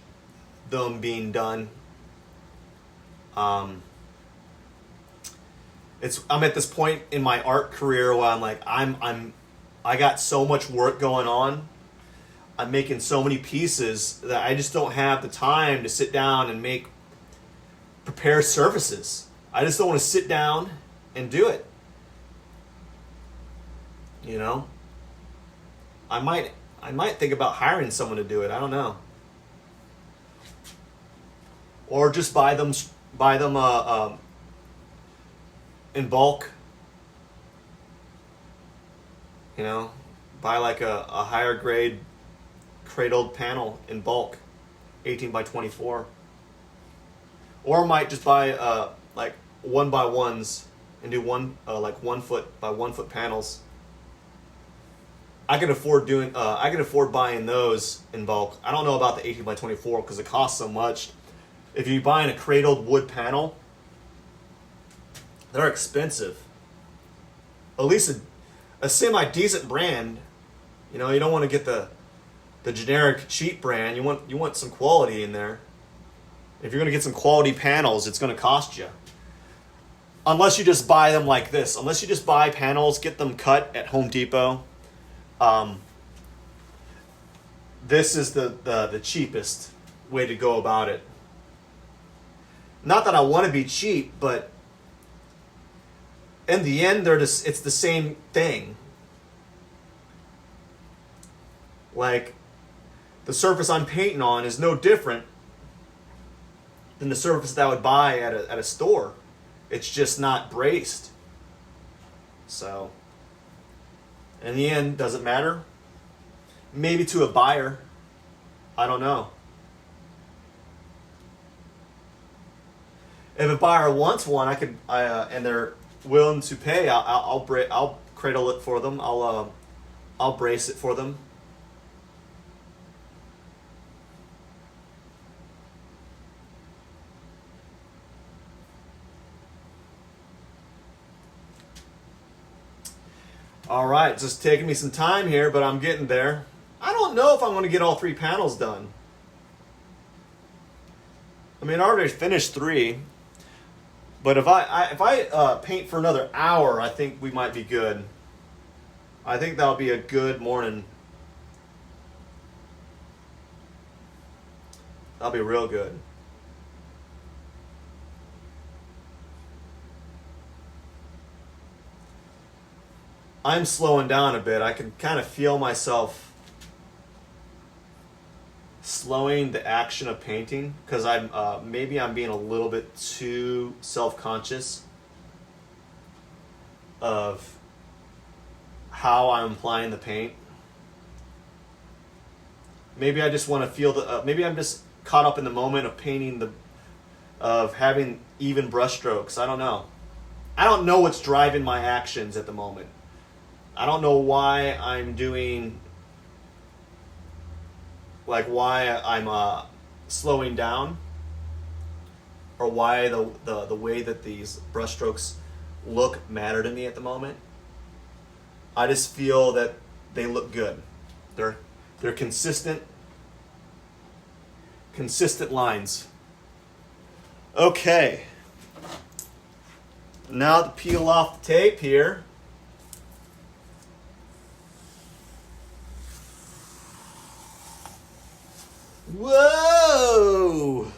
them being done. I'm at this point in my art career where I'm like, I got so much work going on. I'm making so many pieces that I just don't have the time to sit down and prepare surfaces. I just don't want to sit down and do it. You know, I might think about hiring someone to do it. I don't know, or just buy them in bulk. You know, buy like a higher grade cradled panel in bulk, 18 by 24, or might just buy like 1x1s and do like 1 foot by 1 foot panels. I can afford buying those in bulk. I don't know about the 18 by 24 because it costs so much. If you're buying a cradled wood panel, they're expensive. At least a semi-decent brand. You know, you don't want to get the generic cheap brand. You want some quality in there. If you're going to get some quality panels, it's going to cost you. Unless you just buy them like this. Unless you just buy panels, get them cut at Home Depot. This is the cheapest way to go about it. Not that I want to be cheap, but in the end, it's the same thing. Like, the surface I'm painting on is no different than the surface that I would buy at a store. It's just not braced. So, in the end, does it matter? Maybe to a buyer. I don't know. If a buyer wants one, and they're willing to pay, I'll cradle it for them. I'll brace it for them. All right, just taking me some time here, but I'm getting there. I don't know if I'm going to get all 3 panels done. I mean, I already finished 3, but if I paint for another hour, I think we might be good. I think that'll be a good morning. That'll be real good. I'm slowing down a bit. I can kind of feel myself slowing the action of painting because maybe I'm being a little bit too self-conscious. of how I'm applying the paint. Maybe I just want to feel the. Maybe I'm just caught up in the moment of painting of having even brush strokes. I don't know. I don't know what's driving my actions at the moment. I don't know why I'm doing. Like why I'm slowing down, or why the way that these brush strokes look matter to me at the moment. I just feel that they look good. They're consistent lines. Okay. Now to peel off the tape here. Whoa!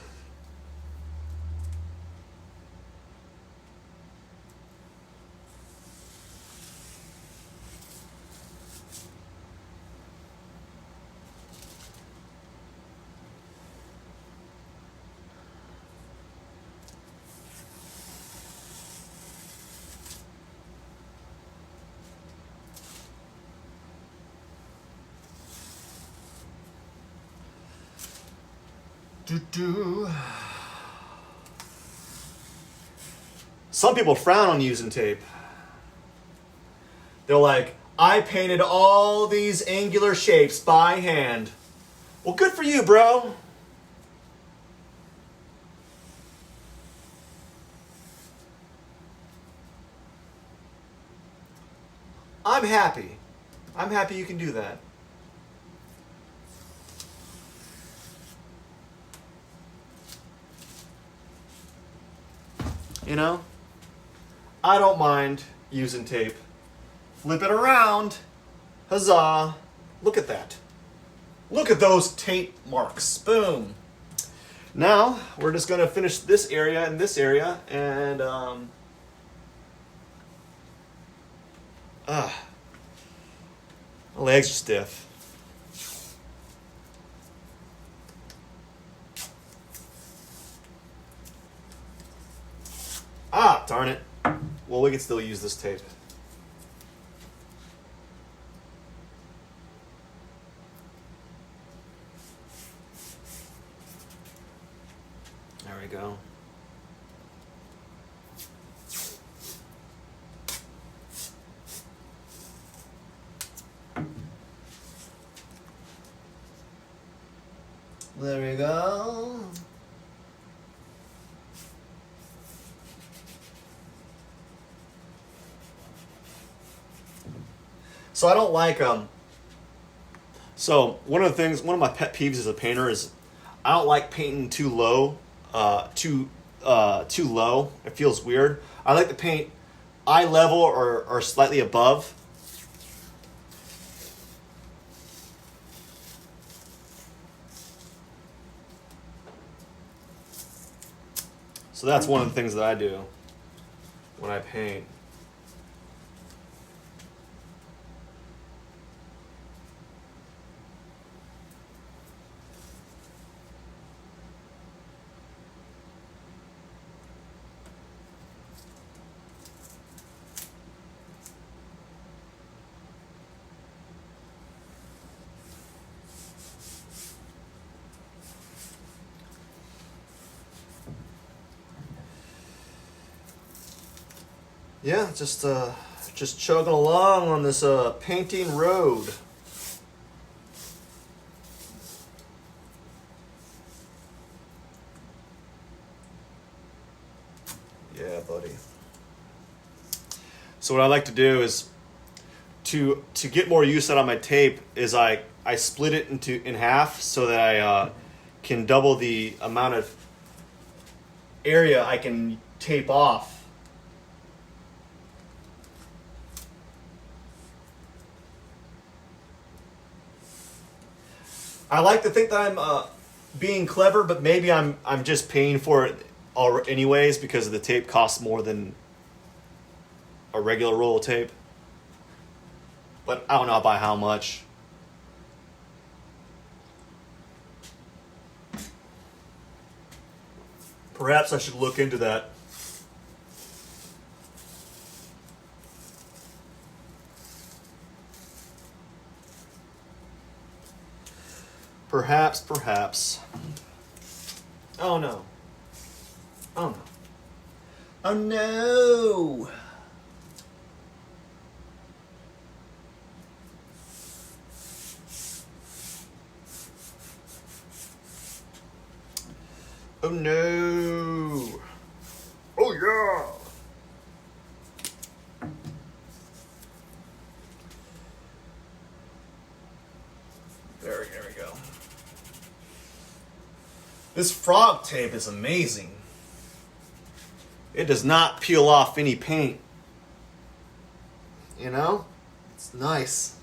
Some people frown on using tape. They're like, I painted all these angular shapes by hand. Well, good for you, bro. I'm happy. I'm happy you can do that. You know, I don't mind using tape. Flip it around. Huzzah. Look at that. Look at those tape marks. Boom. Now, we're just going to finish this area and this area. And, my legs are stiff. Ah, darn it. Well, we can still use this tape. There we go. There we go. So I don't like so one of my pet peeves as a painter is I don't like painting too low, too low. It feels weird. I like to paint eye level or slightly above. So that's one of the things that I do when I paint. Yeah, just chugging along on this painting road. Yeah, buddy. So what I like to do is to get more use out of my tape is I split it in half so that I can double the amount of area I can tape off. I like to think that I'm being clever, but maybe I'm just paying for it anyways because the tape costs more than a regular roll of tape. But I don't know by how much. Perhaps I should look into that. Perhaps. Oh no. Oh no. Oh no. Oh no. Oh yeah. There we go. This frog tape is amazing. It does not peel off any paint. You know? It's nice.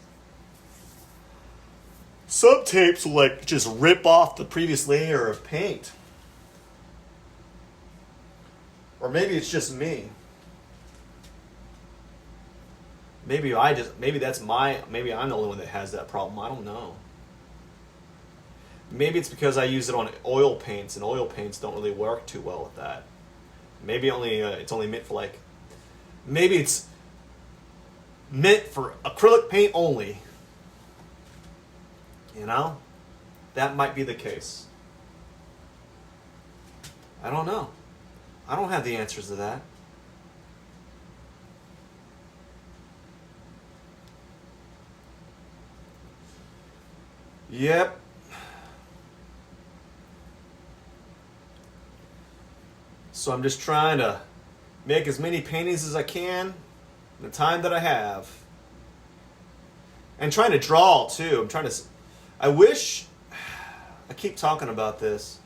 Some tapes will like just rip off the previous layer of paint. Or maybe it's just me. Maybe I'm the only one that has that problem. I don't know. Maybe it's because I use it on oil paints, and oil paints don't really work too well with that. Maybe it's only meant for maybe it's meant for acrylic paint only. You know? That might be the case. I don't know. I don't have the answers to that. Yep. So I'm just trying to make as many paintings as I can in the time that I have. And trying to draw too. I wish, I keep talking about this.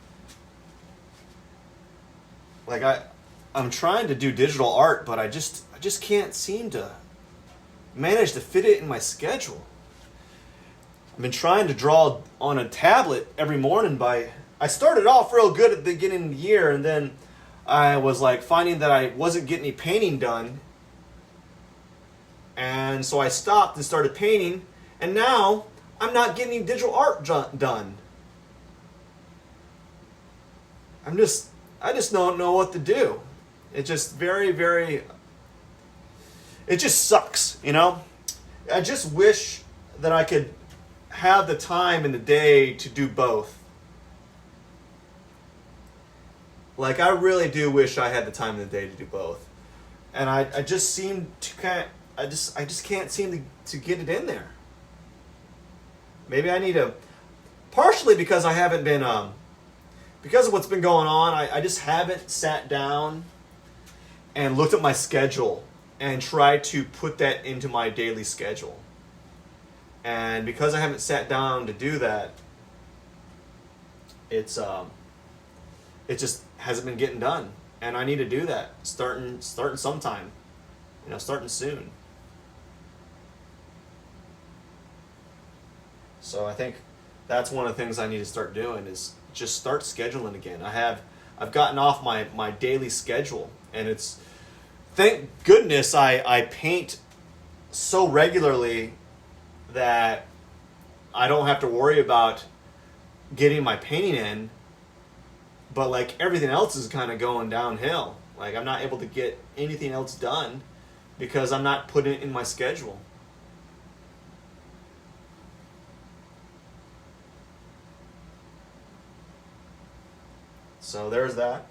Like I'm trying to do digital art, but I just can't seem to manage to fit it in my schedule. I've been trying to draw on a tablet every morning I started off real good at the beginning of the year, and then I was like finding that I wasn't getting any painting done. And so I stopped and started painting, and now I'm not getting any digital art done. I just don't know what to do. It just it just sucks, you know? I just wish that I could have the time in the day to do both. Like, I really do wish I had the time in the day to do both. And I just seem to I just can't seem to get it in there. Maybe I need to, partially because I haven't been, because of what's been going on, I just haven't sat down and looked at my schedule and tried to put that into my daily schedule. And because I haven't sat down to do that, it just hasn't been getting done. And I need to do that starting sometime, starting soon. So I think that's one of the things I need to start doing is just start scheduling again. I've gotten off my daily schedule, and it's, thank goodness I paint so regularly that I don't have to worry about getting my painting in, but like everything else is kind of going downhill. Like I'm not able to get anything else done because I'm not putting it in my schedule. So there's that.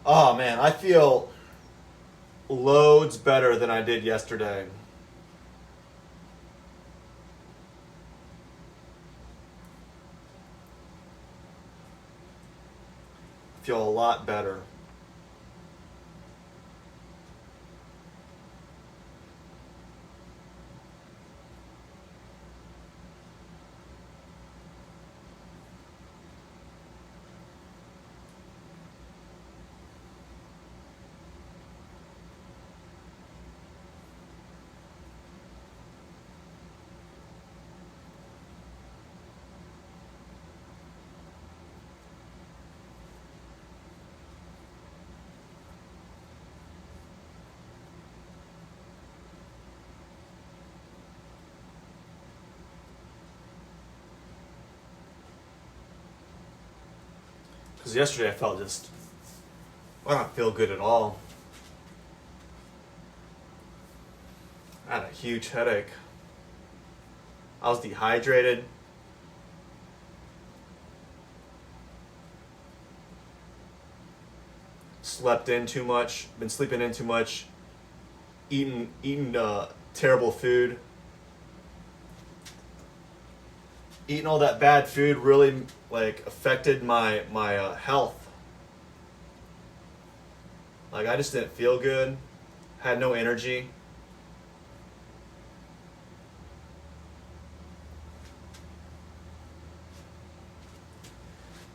Oh man, I feel loads better than I did yesterday. I feel a lot better. Because yesterday I don't feel good at all. I had a huge headache. I was dehydrated. Slept in too much. Been sleeping in too much. Eating terrible food. Eating all that bad food really affected my health. Like, I just didn't feel good. Had no energy.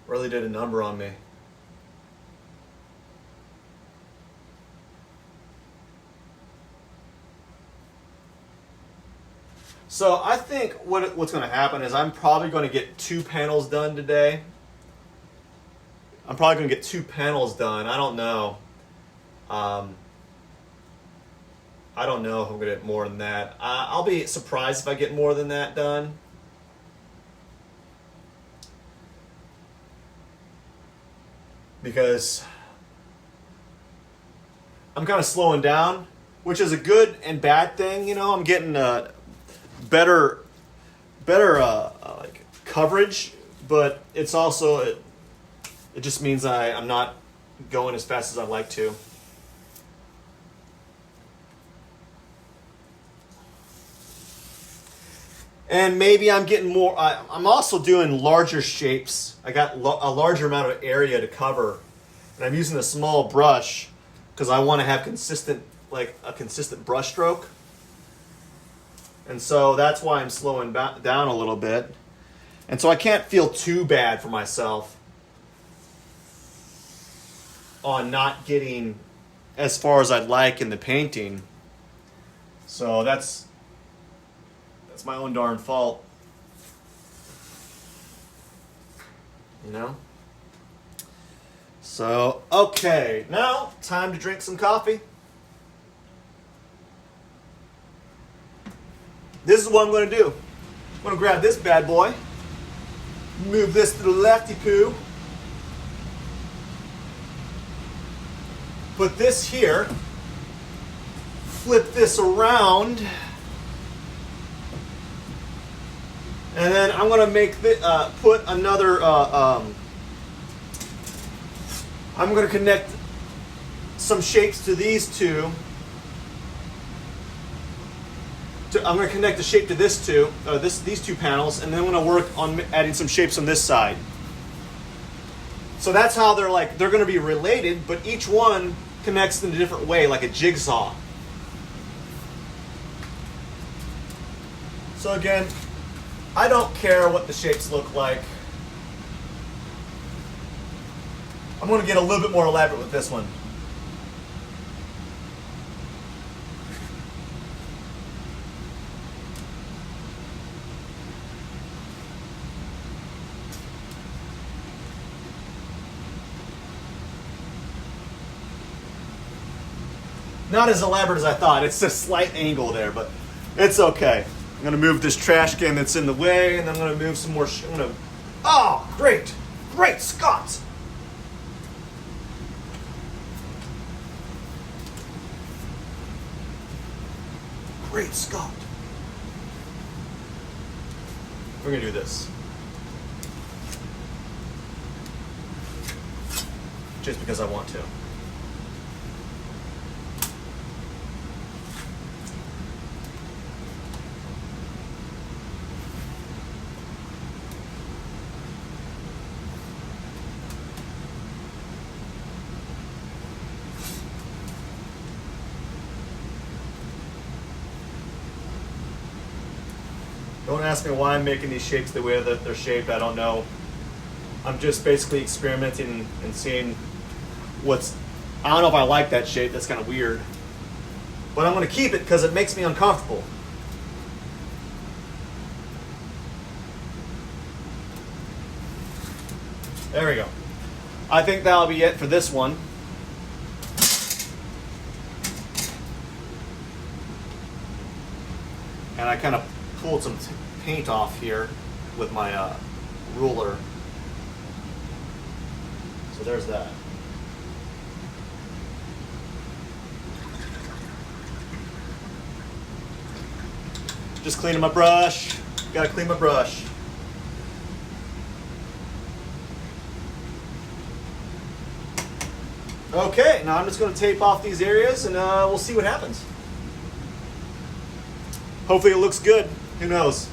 Really did a number on me. So I think what's going to happen is I'm probably going to get 2 panels done today. I'm probably going to get 2 panels done. I don't know. I don't know if I'm going to get more than that. I'll be surprised if I get more than that done. Because I'm kind of slowing down, which is a good and bad thing. You know, I'm getting better coverage, but it's also it just means I'm not going as fast as I'd like to. And maybe I'm getting more. I'm also doing larger shapes. I got a larger amount of area to cover, and I'm using a small brush because I want to have a consistent brush stroke. And so that's why I'm slowing down a little bit. And so I can't feel too bad for myself on not getting as far as I'd like in the painting. So that's my own darn fault. You know? So, okay. Now, time to drink some coffee. This is what I'm going to do. I'm going to grab this bad boy, move this to the lefty poo, put this here, flip this around, and then I'm going to put another, I'm going to connect some shapes to these two. I'm going to connect the shape to these two panels, and then I'm going to work on adding some shapes on this side. So that's how they're going to be related, but each one connects in a different way, like a jigsaw. So again, I don't care what the shapes look like. I'm going to get a little bit more elaborate with this one. Not as elaborate as I thought. It's a slight angle there, but it's okay. I'm going to move this trash can that's in the way, and I'm going to move some more. Oh, great. Great Scott. Great Scott. We're going to do this. Just because I want to. Don't ask me why I'm making these shapes the way that they're shaped. I don't know. I'm just basically experimenting and seeing I don't know if I like that shape. That's kind of weird. But I'm going to keep it because it makes me uncomfortable. There we go. I think that'll be it for this one. And I kind of pulled some paint off here with my ruler. So there's that. Just cleaning my brush. Gotta clean my brush. Okay, now I'm just going to tape off these areas and we'll see what happens. Hopefully it looks good. Who knows?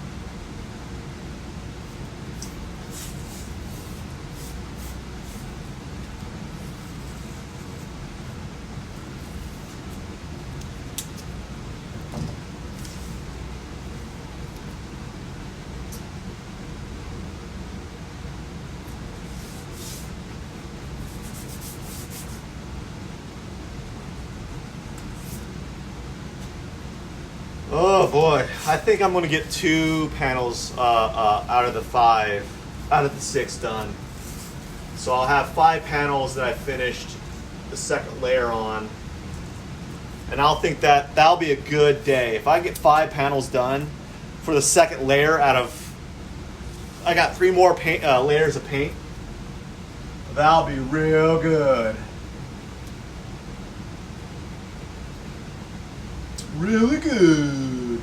Oh boy, I think I'm going to get 2 panels out of the 6 done. So I'll have 5 panels that I finished the second layer on. And I'll think that that'll be a good day. If I get 5 panels done for the second layer out of, I got 3 more layers of paint. That'll be real good. Really good.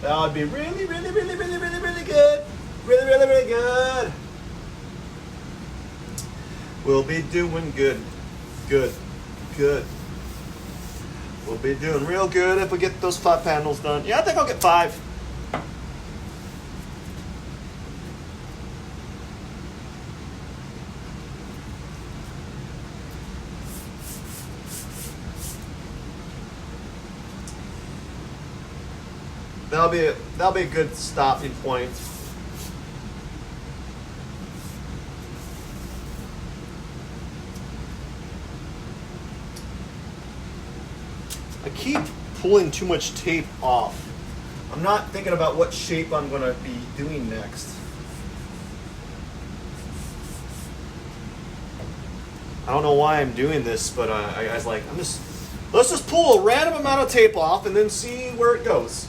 That would be really, really, really, really, really, really good. Really, really, really good. We'll be doing good. Good. Good. We'll be doing real good if we get those 5 panels done. Yeah, I think I'll get 5. That'll be a good stopping point. I keep pulling too much tape off. I'm not thinking about what shape I'm going to be doing next. I don't know why I'm doing this, but I was like, let's just pull a random amount of tape off and then see where it goes.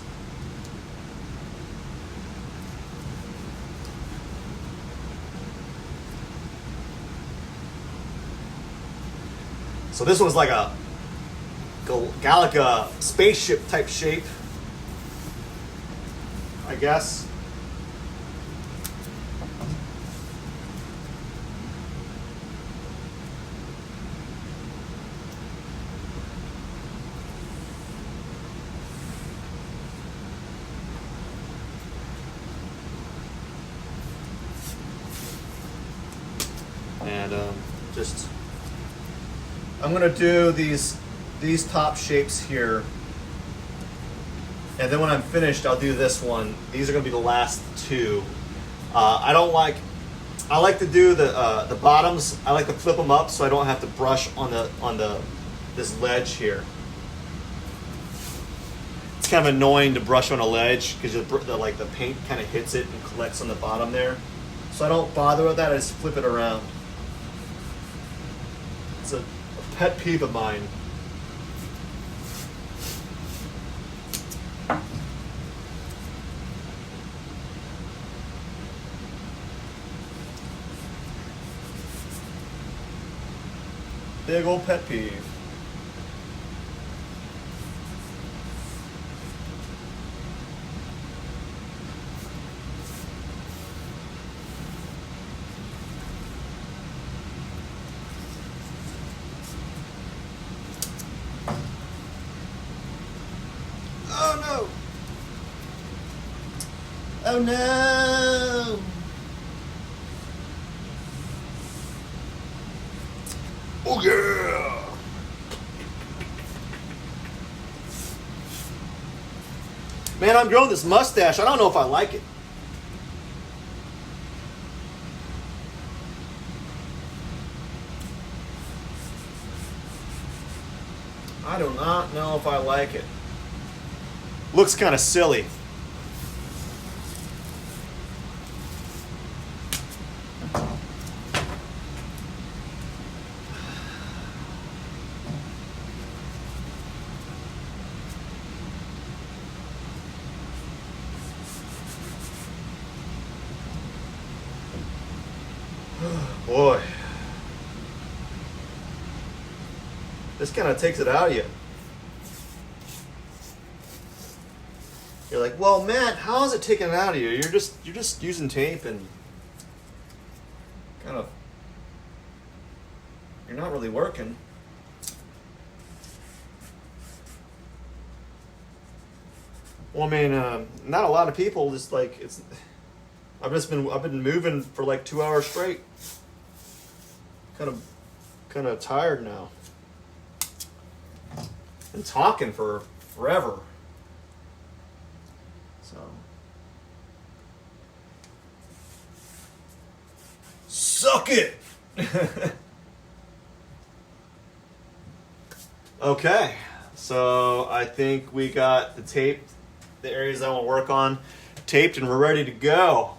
So this one's like a Galaga spaceship type shape, I guess. And just I'm gonna do these top shapes here, and then when I'm finished, I'll do this one. These are gonna be the last 2. I like to do the bottoms. I like to flip them up so I don't have to brush on this ledge here. It's kind of annoying to brush on a ledge because the paint kind of hits it and collects on the bottom there. So I don't bother with that. I just flip it around. It's a pet peeve of mine. Big old pet peeve. Oh no! Oh no! Oh yeah! Man, I'm growing this mustache. I don't know if I like it. I do not know if I like it. Looks kind of silly. Boy. This kind of takes it out of you. You're like, well, Matt, how is it taking it out of you? You're just using tape and kind of, you're not really working. Well, I mean, not a lot of people just like it's. I've been moving for like 2 hours straight. Kind of tired now. And talking for forever. So. Suck it! Okay, so I think we got the tape, the areas I want to work on, taped, and we're ready to go.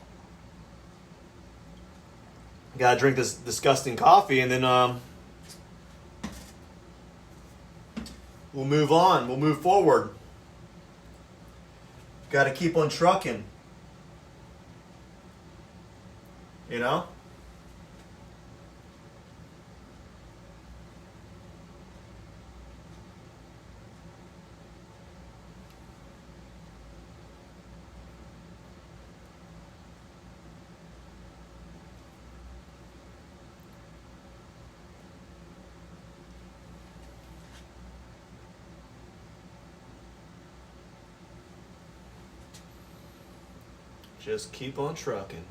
Gotta drink this disgusting coffee, and then we'll move on. We'll move forward. Gotta keep on trucking. You know? Just keep on trucking.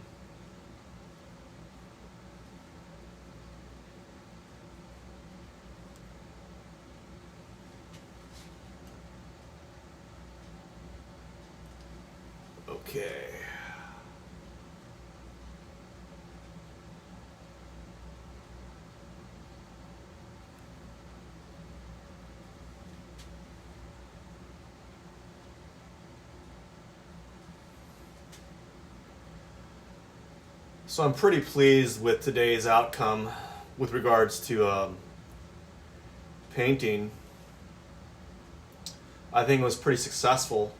Okay. So I'm pretty pleased with today's outcome with regards to painting. I think it was pretty successful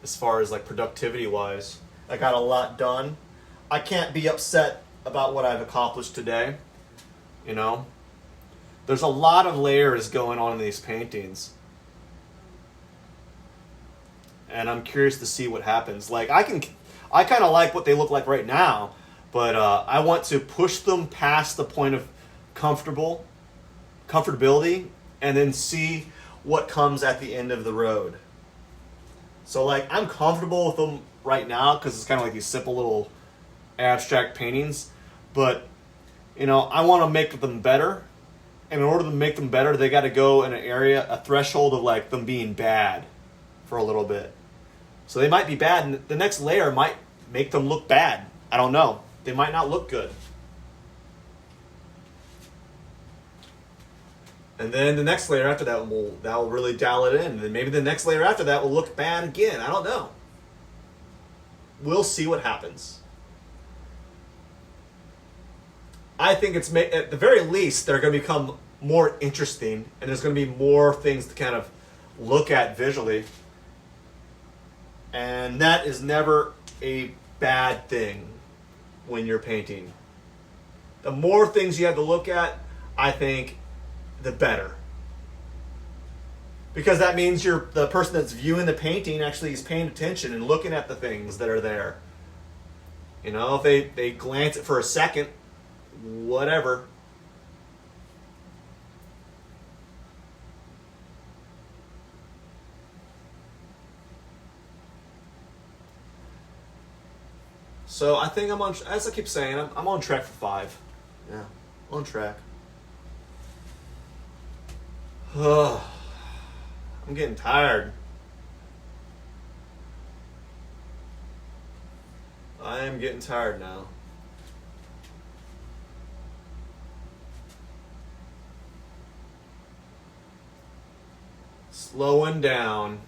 as far as like productivity wise. I got a lot done. I can't be upset about what I've accomplished today. You know, there's a lot of layers going on in these paintings. And I'm curious to see what happens. Like I kind of like what they look like right now. But I want to push them past the point of comfortability and then see what comes at the end of the road. So like I'm comfortable with them right now because it's kind of like these simple little abstract paintings. But, you know, I want to make them better. And in order to make them better, they got to go in an area, a threshold of like them being bad for a little bit. So they might be bad and the next layer might make them look bad. I don't know. They might not look good. And then the next layer after that will really dial it in. And then maybe the next layer after that will look bad again. I don't know. We'll see what happens. I think it's at the very least they're going to become more interesting and there's going to be more things to kind of look at visually. And that is never a bad thing. When you're painting, the more things you have to look at, I think, the better. Because that means the person that's viewing the painting actually is paying attention and looking at the things that are there. You know, if they glance it for a second, whatever. So I think as I keep saying, I'm on track for 5. Yeah, on track. I'm getting tired. I am getting tired now. Slowing down.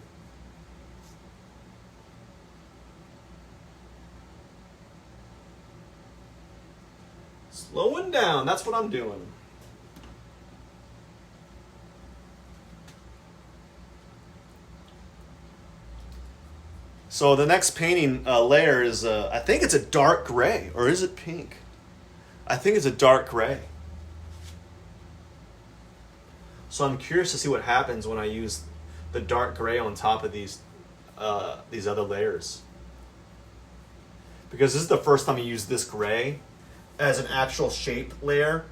Slowing down, that's what I'm doing. So the next painting layer is, I think it's a dark gray, or is it pink? I think it's a dark gray. So I'm curious to see what happens when I use the dark gray on top of these other layers. Because this is the first time I use this gray as an actual shape layer.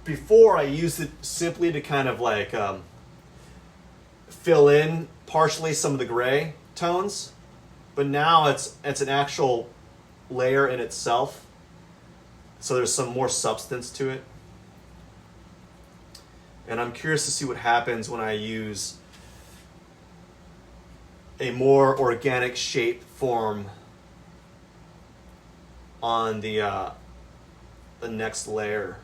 Before I used it simply to kind of like fill in partially some of the gray tones, but now it's an actual layer in itself, so there's some more substance to it. And I'm curious to see what happens when I use a more organic shape form on the next layer.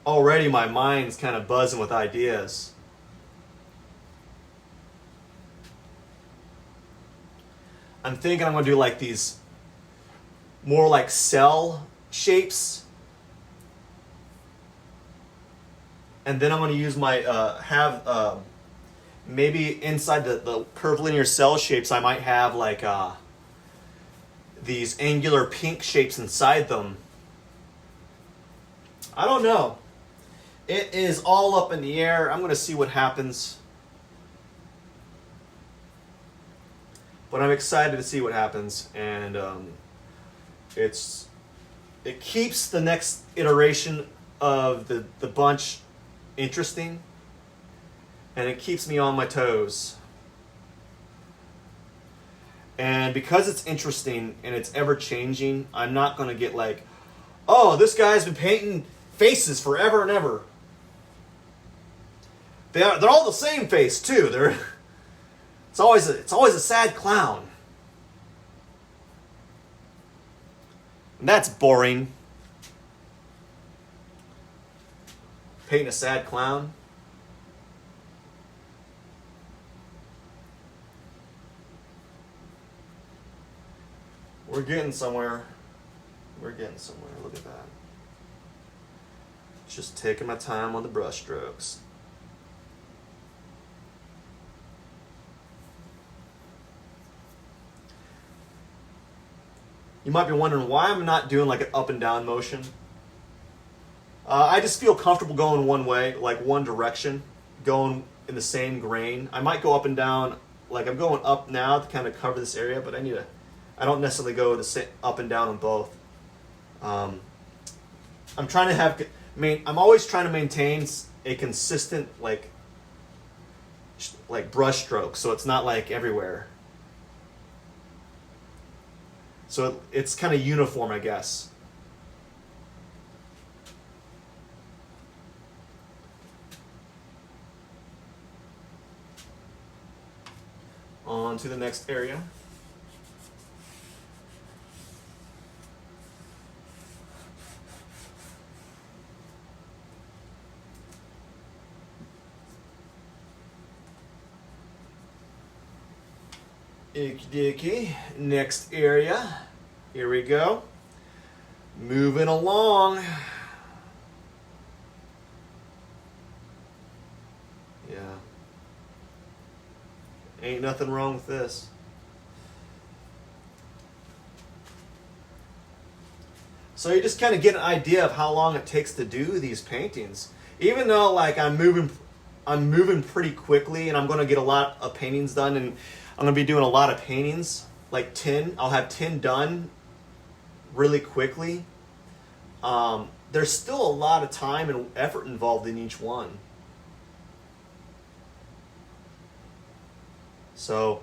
Already my mind's kind of buzzing with ideas. I'm thinking I'm going to do like these more like cell shapes. And then I'm going to use my, maybe inside the curvilinear cell shapes, I might have like these angular pink shapes inside them. I don't know. It is all up in the air. I'm going to see what happens. But I'm excited to see what happens. And it keeps the next iteration of the bunch interesting. And it keeps me on my toes. And because it's interesting and it's ever changing, I'm not going to get like, oh, this guy's been painting faces forever and ever. They're all the same face too. It's always a sad clown. And that's boring. Painting a sad clown. We're getting somewhere. We're getting somewhere. Look at that. Just taking my time on the brush strokes. You might be wondering why I'm not doing like an up and down motion. I just feel comfortable going one way, like one direction, going in the same grain. I might go up and down, like I'm going up now to kind of cover this area, but I don't necessarily go up and down on both. I'm trying to I'm always trying to maintain a consistent like brush stroke, so it's not like everywhere. So it's kind of uniform, I guess. On to the next area. Icky dicky. Next area. Here we go. Moving along. Yeah. Ain't nothing wrong with this. So you just kind of get an idea of how long it takes to do these paintings. Even though like I'm moving pretty quickly and I'm going to get a lot of paintings done, and I'm going to be doing a lot of paintings, like 10. I'll have 10 done really quickly. There's still a lot of time and effort involved in each one. So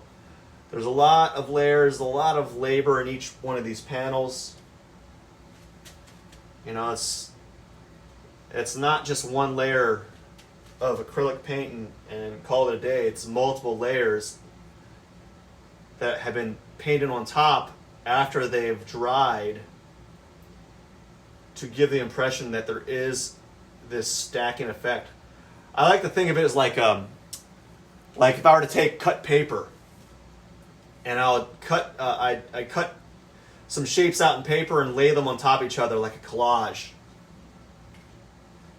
there's a lot of layers, a lot of labor in each one of these panels. You know, it's not just one layer of acrylic paint and call it a day. It's multiple layers that have been painted on top after they've dried to give the impression that there is this stacking effect. I like to think of it as like if I were to cut paper, and I'd cut some shapes out in paper and lay them on top of each other like a collage.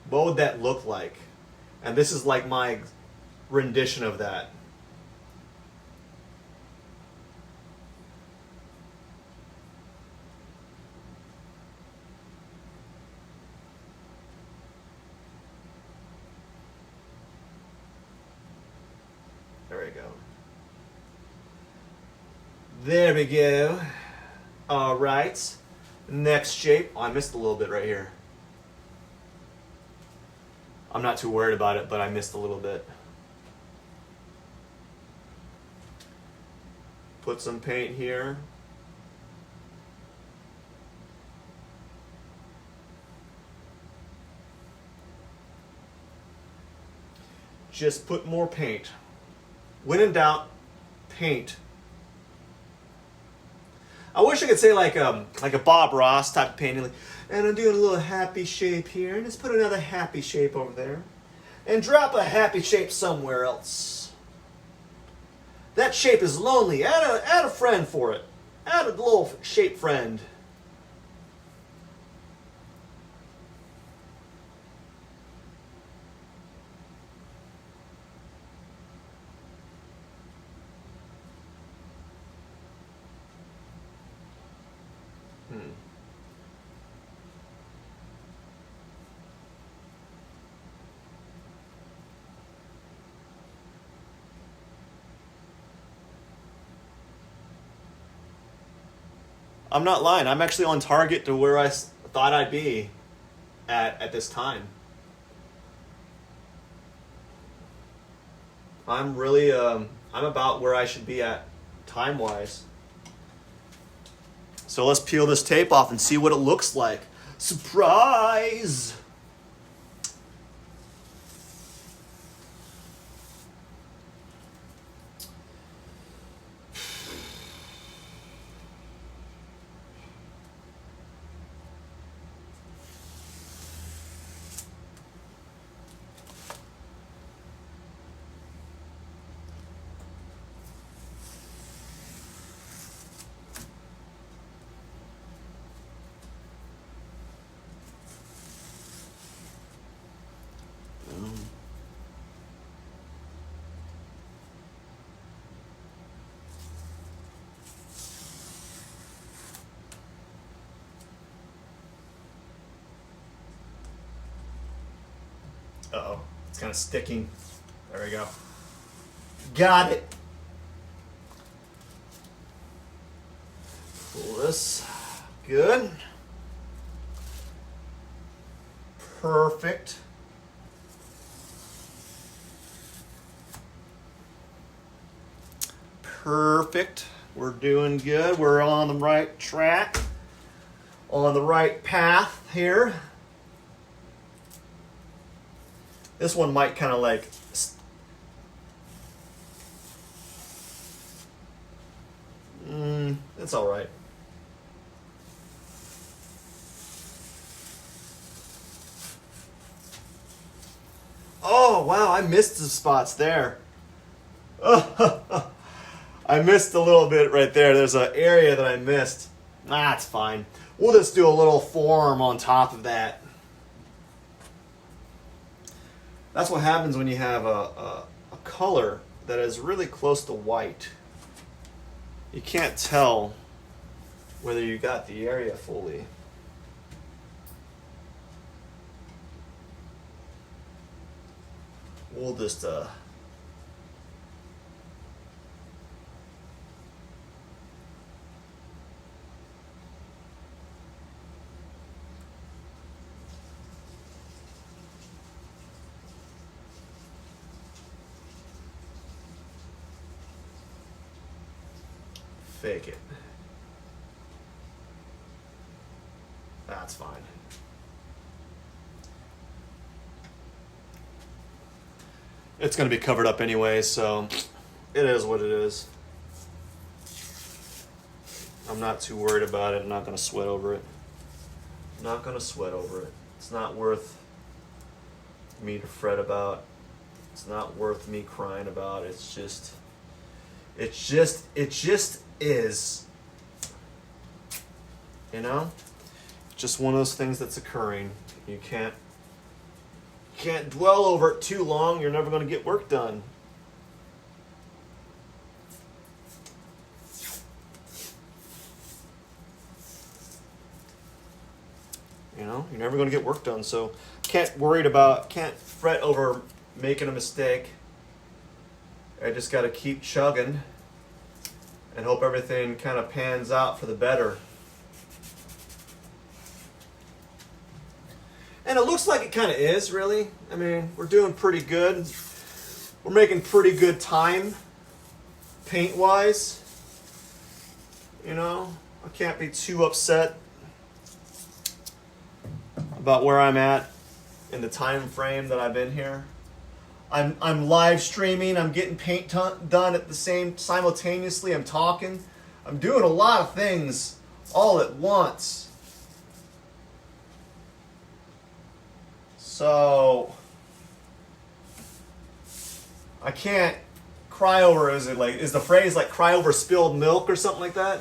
What would that look like? And this is like my rendition of that. There we go. All right. Next shape. Oh, I missed a little bit right here. I'm not too worried about it, but I missed a little bit. Put some paint here. Just put more paint. When in doubt, paint. I wish I could say like a Bob Ross type of painting. And I'm doing a little happy shape here. And let's put another happy shape over there. And drop a happy shape somewhere else. That shape is lonely. Add a friend for it. Add a little shape friend. I'm not lying. I'm actually on target to where I thought I'd be at this time. I'm really, I'm about where I should be at time-wise. So let's peel this tape off and see what it looks like. Surprise! Uh-oh, it's kind of sticking. There we go. Got it. Pull this. Good. Perfect. Perfect. We're doing good. We're on the right track. On the right path here. This one might kind of like... it's all right. Oh, wow, I missed the spots there. I missed a little bit right there. There's an area that I missed. Nah, it's fine. We'll just do a little form on top of that. That's what happens when you have a color that is really close to white. You can't tell whether you got the area fully. We'll just fake it. That's fine. It's going to be covered up anyway, so it is what it is. I'm not too worried about it. I'm not going to sweat over it. I'm not going to sweat over it. It's not worth me to fret about. It's not worth me crying about. It just is. You know? Just one of those things that's occurring. You can't dwell over it too long. You're never going to get work done. You know, you're never going to get work done. So can't fret over making a mistake. I just got to keep chugging and hope everything kind of pans out for the better. And it looks like it kind of is, really. I mean, we're doing pretty good. We're making pretty good time, paint-wise. You know, I can't be too upset about where I'm at in the time frame that I've been here. I'm live streaming. I'm getting paint done at the simultaneously. I'm talking. I'm doing a lot of things all at once. So I can't cry over. Is the phrase like cry over spilled milk or something like that?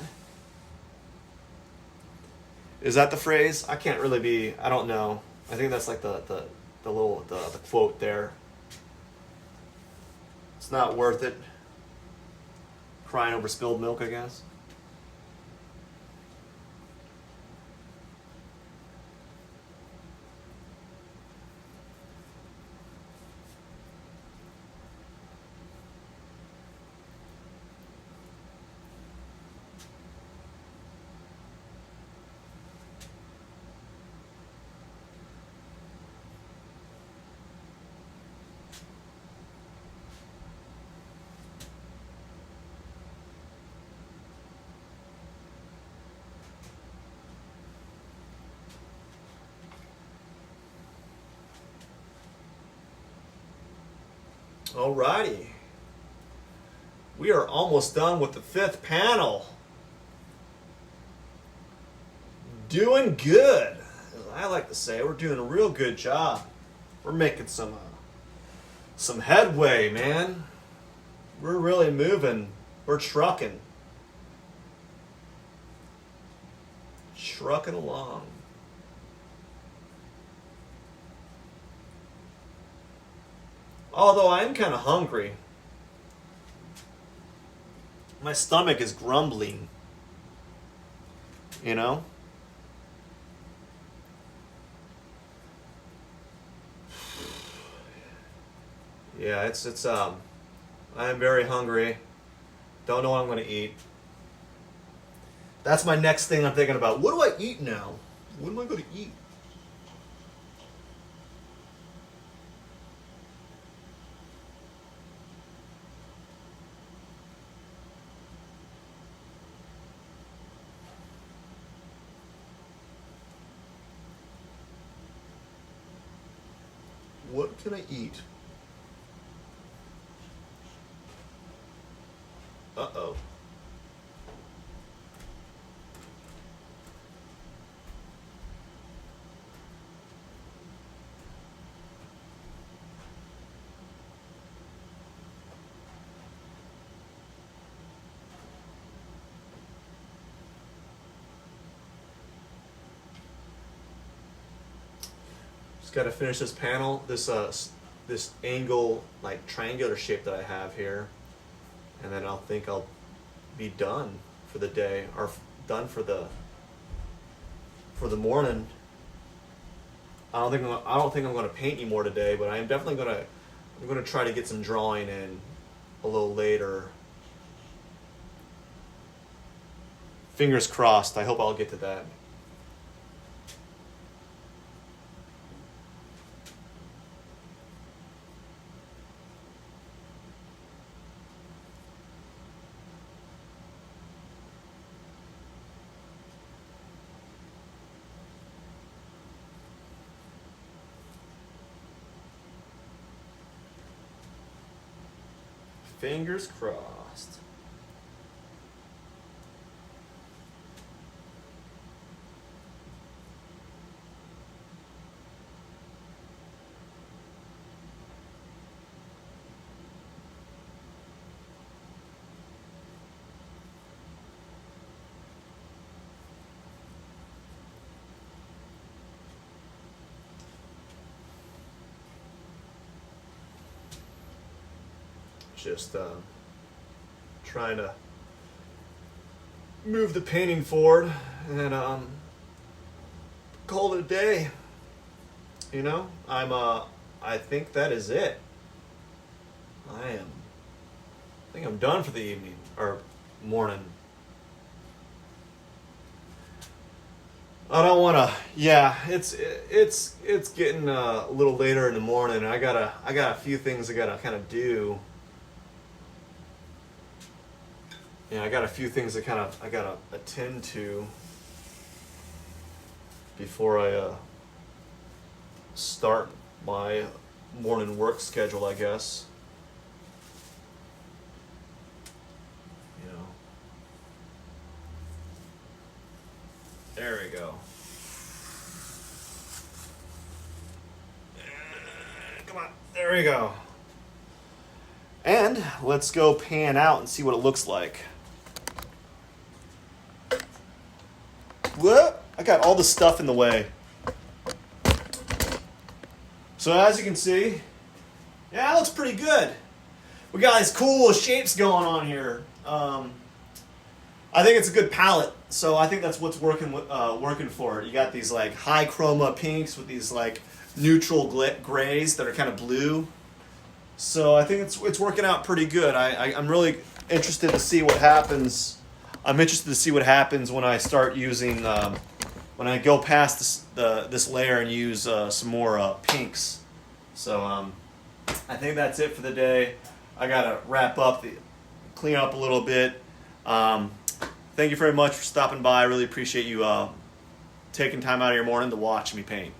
Is that the phrase? I can't really be. I don't know. I think that's like the quote there. It's not worth it. Crying over spilled milk, I guess. Alrighty. We are almost done with the 5th panel. Doing good. As I like to say, we're doing a real good job. We're making some headway, man. We're really moving. We're trucking. Trucking along. Although I am kind of hungry. My stomach is grumbling. You know? Yeah, I am very hungry. Don't know what I'm going to eat. That's my next thing I'm thinking about. What do I eat now? What am I going to eat? What can I eat? Uh-oh. Just got to finish this panel, this angle, like triangular shape that I have here, and then I'll be done for the day, or done for the morning. I don't think I'm going to paint anymore today, but I am definitely I'm going to try to get some drawing in a little later. Fingers crossed. I hope I'll get to that. Fingers crossed. Just trying to move the painting forward and call it a day. You know, I think that is it. I think I'm done for the evening, or morning. I don't want to. Yeah, it's getting a little later in the morning. I got a few things I gotta kind of do. Yeah, I got a few things I gotta attend to before I start my morning work schedule, I guess. You know. There we go. Come on. There we go. And let's go pan out and see what it looks like. Whoop! I got all the stuff in the way. So as you can see, yeah, it looks pretty good. We got these cool shapes going on here. I think it's a good palette, so I think that's what's working for it. You got these like high chroma pinks with these like neutral grays that are kind of blue. So I think it's working out pretty good. I'm really interested to see what happens. I'm interested to see what happens when I start using when I go past this layer and use some more pinks. So I think that's it for the day. I gotta wrap up, clean up a little bit. Thank you very much for stopping by. I really appreciate you taking time out of your morning to watch me paint.